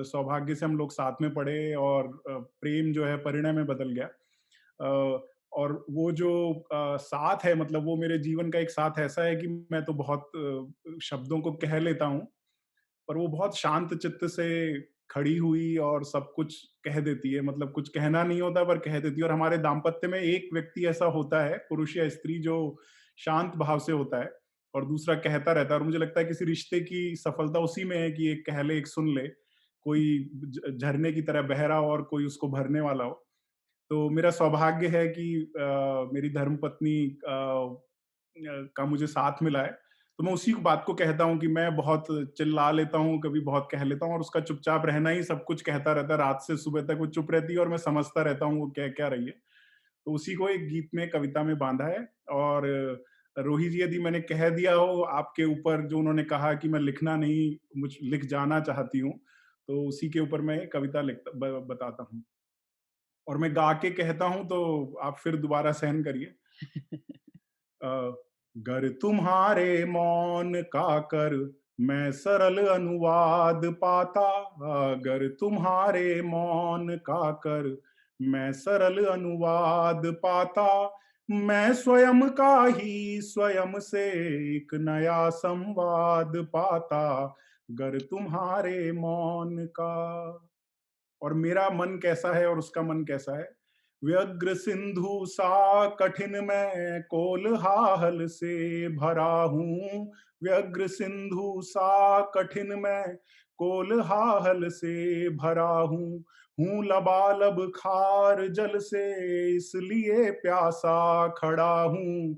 सौभाग्य से हम लोग साथ में पढ़े और प्रेम जो है परिणय में बदल गया। और वो जो साथ है, मतलब वो मेरे जीवन का एक साथ ऐसा है कि मैं तो बहुत शब्दों को कह लेता हूँ, पर वो बहुत शांत चित्त से खड़ी हुई और सब कुछ कह देती है। मतलब कुछ कहना नहीं होता पर कह देती है। और हमारे दाम्पत्य में एक व्यक्ति ऐसा होता है, पुरुष या स्त्री, जो शांत भाव से होता है और दूसरा कहता रहता है। और मुझे लगता है किसी रिश्ते की सफलता उसी में है कि एक कह ले, एक सुन ले। कोई झरने की तरह बह रहा हो और कोई उसको भरने वाला हो। तो मेरा सौभाग्य है कि मेरी धर्मपत्नी का मुझे साथ मिला है। तो मैं उसी बात को कहता हूँ कि मैं बहुत चिल्ला लेता हूँ, कभी बहुत कह लेता हूँ, और उसका चुपचाप रहना ही सब कुछ कहता रहता है। रात से सुबह तक वो चुप रहती है और मैं समझता रहता हूँ वो कह क्या रही है। तो उसी को एक गीत में, कविता में बाँधा है। और रोही जी, यदि मैंने कह दिया हो आपके ऊपर जो उन्होंने कहा कि मैं लिखना नहीं, लिख जाना चाहती हूँ, तो उसी के ऊपर मैं कविता बताता हूँ। और मैं गा के कहता हूँ तो आप फिर दोबारा सहन करिए। गर तुम्हारे मौन का कर मैं सरल अनुवाद पाता, अगर तुम्हारे मौन का कर मैं सरल अनुवाद पाता, मैं स्वयं का ही स्वयं से एक नया संवाद पाता, गर तुम्हारे मौन का। और मेरा मन कैसा है और उसका मन कैसा है। व्यग्र सिंधु सा कठिन मैं कोलहाहल से भरा हूँ, व्यग्र सिंधु सा कठिन मैं कोलहाहल से भरा हूँ लबालब खार जल से इसलिए प्यासा खड़ा हूँ,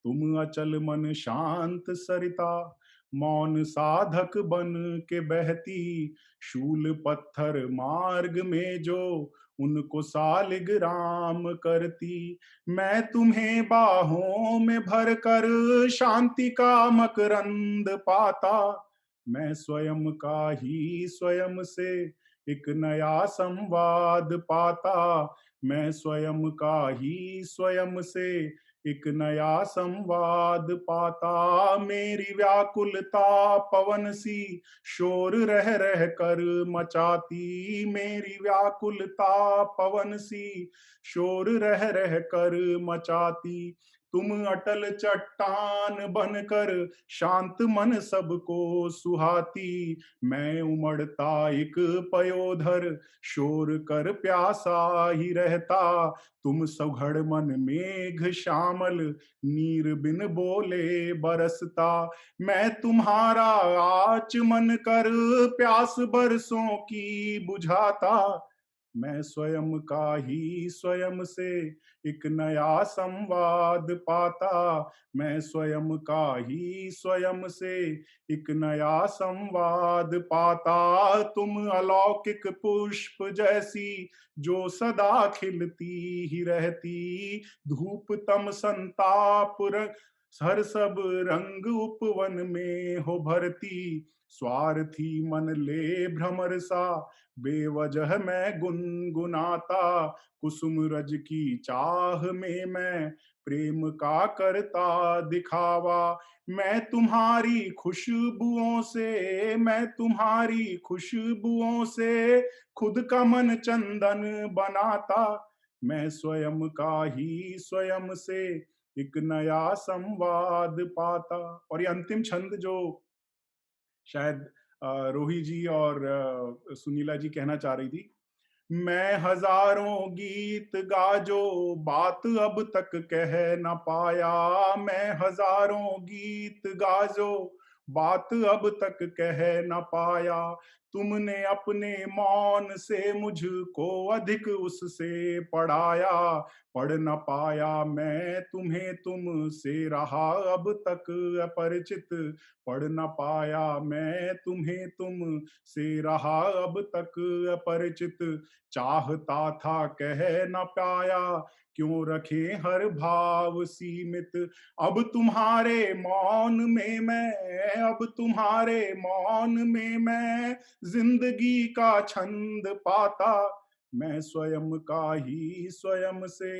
तुम अचल मन शांत सरिता मौन साधक बन के बहती, शूल पत्थर मार्ग में जो उनको सालिग राम करती, मैं तुम्हें बाहों में भर कर शांति का मकरंद पाता, मैं स्वयं का ही स्वयं से एक नया संवाद पाता, मैं स्वयं का ही स्वयं से एक नया संवाद पाता, मेरी व्याकुलता पवन सी शोर रह रह कर मचाती, मेरी व्याकुलता पवन सी शोर रह रह कर मचाती, तुम अटल चट्टान बनकर शांत मन सबको सुहाती, मैं उमड़ता एक पयोधर शोर कर प्यासा ही रहता, तुम सौघड़ मन मेघ श्यामल नीर बिन बोले बरसता, मैं तुम्हारा आचमन कर प्यास बरसों की बुझाता, मैं स्वयं का ही स्वयं से एक नया संवाद पाता, मैं स्वयं का ही स्वयं से एक नया संवाद पाता, तुम अलौकिक पुष्प जैसी जो सदा खिलती ही रहती, धूप तम संताप हर सब रंग उपवन में हो भरती, स्वार्थी मन ले भ्रमर सा बेवजह मैं गुनगुनाता, कुसुम रज की चाह में मैं प्रेम का करता दिखावा, मैं तुम्हारी खुशबुओं से, मैं तुम्हारी खुशबुओं से खुद का मन चंदन बनाता, मैं स्वयं का ही स्वयं से एक नया संवाद पाता। और ये अंतिम छंद जो शायद रोही जी और सुनीला जी कहना चाह रही थी, मैं हजारों गीत गा जो बात अब तक कह न पाया, मैं हजारों गीत गा जो बात अब तक कह न पाया, तुमने अपने मौन से मुझको अधिक उससे पढ़ाया, पढ़ न पाया मैं तुम्हें तुमसे रहा अब तक अपरिचित, पढ़ न पाया मैं तुम्हें तुम से रहा अब तक अपरिचित, चाहता था कह न पाया क्यों रखे हर भाव सीमित, अब तुम्हारे मौन में मैं, अब तुम्हारे मौन में मैं जिंदगी का छंद पाता, मैं स्वयं का ही स्वयं से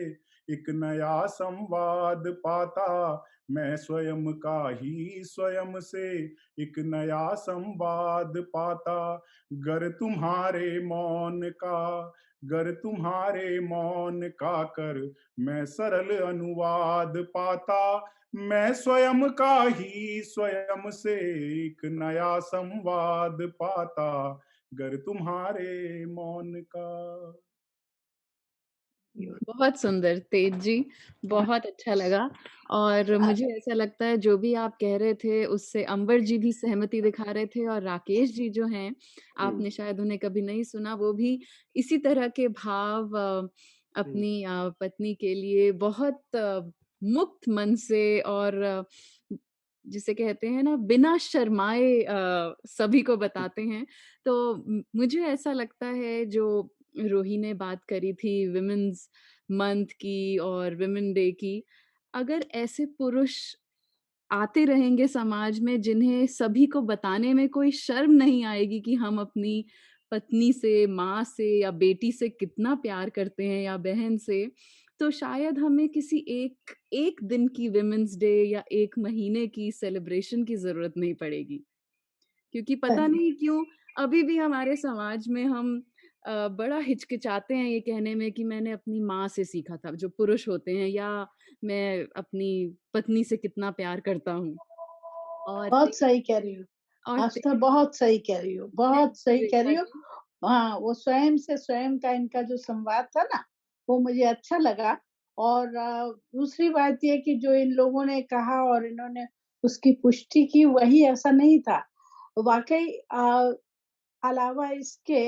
एक नया संवाद पाता, मैं स्वयं का ही स्वयं से एक नया संवाद पाता। गर तुम्हारे मौन का, गर तुम्हारे मौन का कर मैं सरल अनुवाद पाता, मैं स्वयं का ही स्वयं से एक नया संवाद पाता, गर तुम्हारे मौन का। बहुत सुंदर तेज जी, बहुत अच्छा लगा। और मुझे ऐसा लगता है जो भी आप कह रहे थे उससे अंबर जी भी सहमति दिखा रहे थे, और राकेश जी जो हैं, आपने शायद उन्हें कभी नहीं सुना, वो भी इसी तरह के भाव अपनी पत्नी के लिए बहुत मुक्त मन से और जिसे कहते हैं ना बिना शर्माए सभी को बताते हैं। तो मुझे ऐसा लगता है जो रूही ने बात करी थी विमेन्स मंथ की और विमेन डे की, अगर ऐसे पुरुष आते रहेंगे समाज में जिन्हें सभी को बताने में कोई शर्म नहीं आएगी कि हम अपनी पत्नी से, माँ से या बेटी से कितना प्यार करते हैं या बहन से, तो शायद हमें किसी एक एक दिन की विमेन्स डे या 1 महीने की सेलिब्रेशन की ज़रूरत नहीं पड़ेगी। क्योंकि पता नहीं क्यों अभी भी हमारे समाज में हम बड़ा हिचकिचाते हैं ये कहने में कि मैंने अपनी माँ से सीखा था, जो पुरुष होते हैं, या मैं अपनी पत्नी से कितना प्यार करता हूँ। और बहुत सही कह रही हो। और आस्था बहुत सही कह रही हो, बहुत सही कह रेखा रही हो। जी, हाँ, वो स्वयं से स्वयं का इनका जो संवाद था ना, वो मुझे अच्छा लगा। और दूसरी बात ये कि जो इन लोगों ने कहा और इन्होंने उसकी पुष्टि की, वही ऐसा नहीं था। वाक़ई अलावा इसके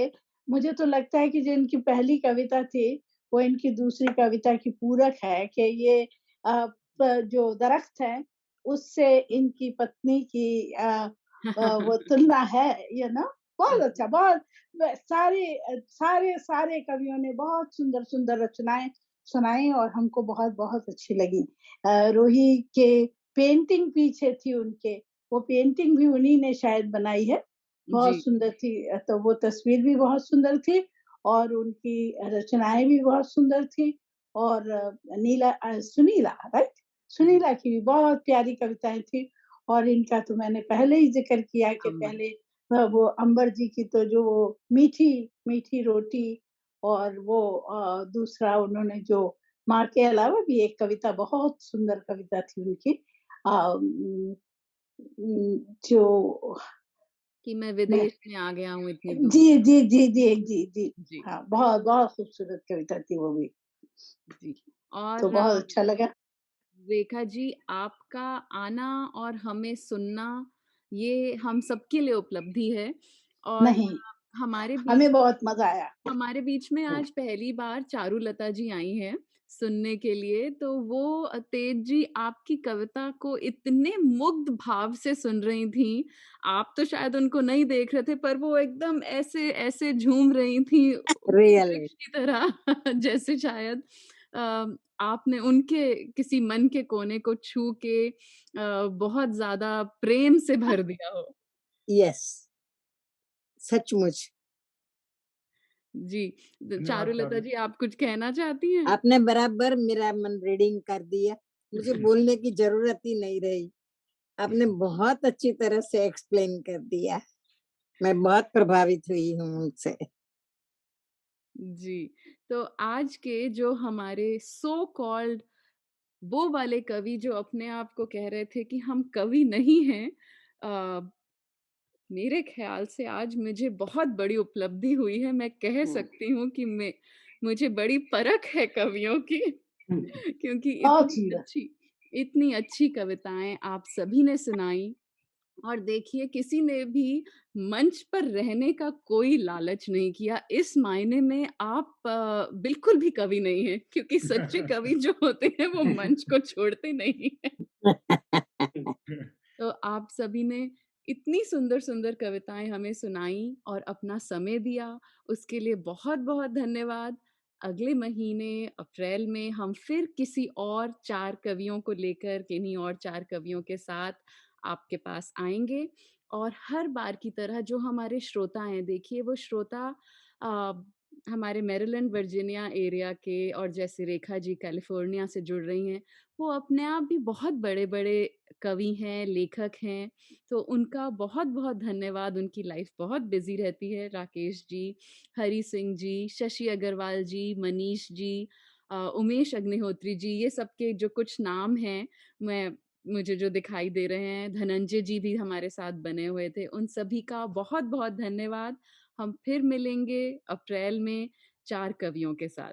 मुझे तो लगता है कि जो इनकी पहली कविता थी, वो इनकी दूसरी कविता की पूरक है कि ये जो दरख्त है, उससे इनकी पत्नी की वो तुलना है, बहुत अच्छा, बहुत सारे कवियों ने बहुत सुंदर-सुंदर रचनाएँ सुनाई और हमको बहुत-बहुत अच्छी लगी। रूही के पेंटिंग पीछे थी उनके, वो पेंटिंग भी उन्हीं ने शायद बनाई है। बहुत जी, सुंदर थी, तो वो तस्वीर भी बहुत सुंदर थी और उनकी रचनाएँ भी बहुत सुंदर थी। और सुनीला, राइट? जी, सुनीला की भी बहुत प्यारी कविताएँ थी। और इनका तो मैंने पहले ही ज़िक्र किया कि अम्बर। पहले वो अंबर जी की तो जो वो मीठी, मीठी रोटी, और वो दूसरा उन्होंने जो माँ के अलावा भी एक कविता, बहुत सुंदर कविता थी उनकी। अ, उम जो कि मैं मैं विदेश में आ गया हूँ इतनी जी, दूर। जी, जी, जी, जी, जी। जी, हाँ, बहुत, बहुत खूबसूरत कविता थी वो भी। जी। तो और बहुत अच्छा लगा। रेखा जी, आपका आना और हमें सुनना, ये हम सबके लिए उपलब्धि है। और नहीं, हमारे बीच हमें बहुत मज़ा आया। हमारे बीच में हुँ, आज पहली बार चारुलता जी आई हैं सुनने के लिए, तो वो तेज जी आपकी कविता को इतने मुग्ध भाव से सुन रही थीं। आप तो शायद उनको नहीं देख रहे थे, पर वो एकदम ऐसे झूम रही थीं रियली। वृक्ष की तरह जैसे शायद आपने उनके किसी मन के कोने को छू के बहुत ज़्यादा प्रेम से भर दिया हो। यस, सचमुच। जी, धन्यवाद चारुलता चारू। जी आप कुछ कहना चाहती हैं? आपने बराबर मेरा मन रीडिंग कर दिया। मुझे बोलने की ज़रूरत ही नहीं रही। आपने बहुत अच्छी तरह से एक्सप्लेन कर दिया। मैं बहुत प्रभावित हुई हूँ उनसे। जी, तो आज के जो हमारे सो कॉल्ड वो वाले कवि जो अपने आप को कह रहे थे कि हम कवि नहीं हैं, अ, मेरे ख़्याल से आज मुझे बहुत बड़ी उपलब्धि हुई है। मैं कह हुँ, सकती हूँ कि मुझे बड़ी परख है कवियों की हुँ, क्योंकि बहुत सुंदर। इतनी अच्छी कविताएँ आप सभी ने सुनाई। और देखिए किसी ने भी मंच पर रहने का कोई लालच नहीं किया। इस मायने में आप बिल्कुल भी कवि नहीं हैं, क्योंकि सच्चे कवि जो होते हैं वो मंच को छोड़ते नहीं हैं। तो आप सभी ने इतनी सुंदर-सुंदर कविताएँ हमें सुनाई और अपना समय दिया, उसके लिए बहुत-बहुत धन्यवाद। अगले महीने अप्रैल में हम फिर किसी और 4 कवियों को लेकर, किन्हीं और 4 कवियों के साथ आपके पास आएँगे, और हर बार की तरह जो हमारे श्रोता हैं, देखिए वो श्रोता अ, हमारे मैरीलैंड, वर्जीनिया एरिया के और जैसे रेखा जी कैलिफ़ोर्निया से जुड़ रही हैं, वो अपने आप भी बहुत बड़े-बड़े कवि हैं, लेखक हैं, तो उनका बहुत-बहुत धन्यवाद, उनकी लाइफ़ बहुत बिज़ी रहती है। राकेश जी, हरी सिंह जी, शशि अग्रवाल जी, मनीष जी, उमेश अग्निहोत्री जी, ये सबके जो कुछ नाम हैं, मुझे जो दिखाई दे रहे हैं, धनंजय जी भी हमारे साथ बने हुए थे, उन सभी का बहुत-बहुत धन्यवाद। हम फिर मिलेंगे अप्रैल में 4 कवियों के साथ।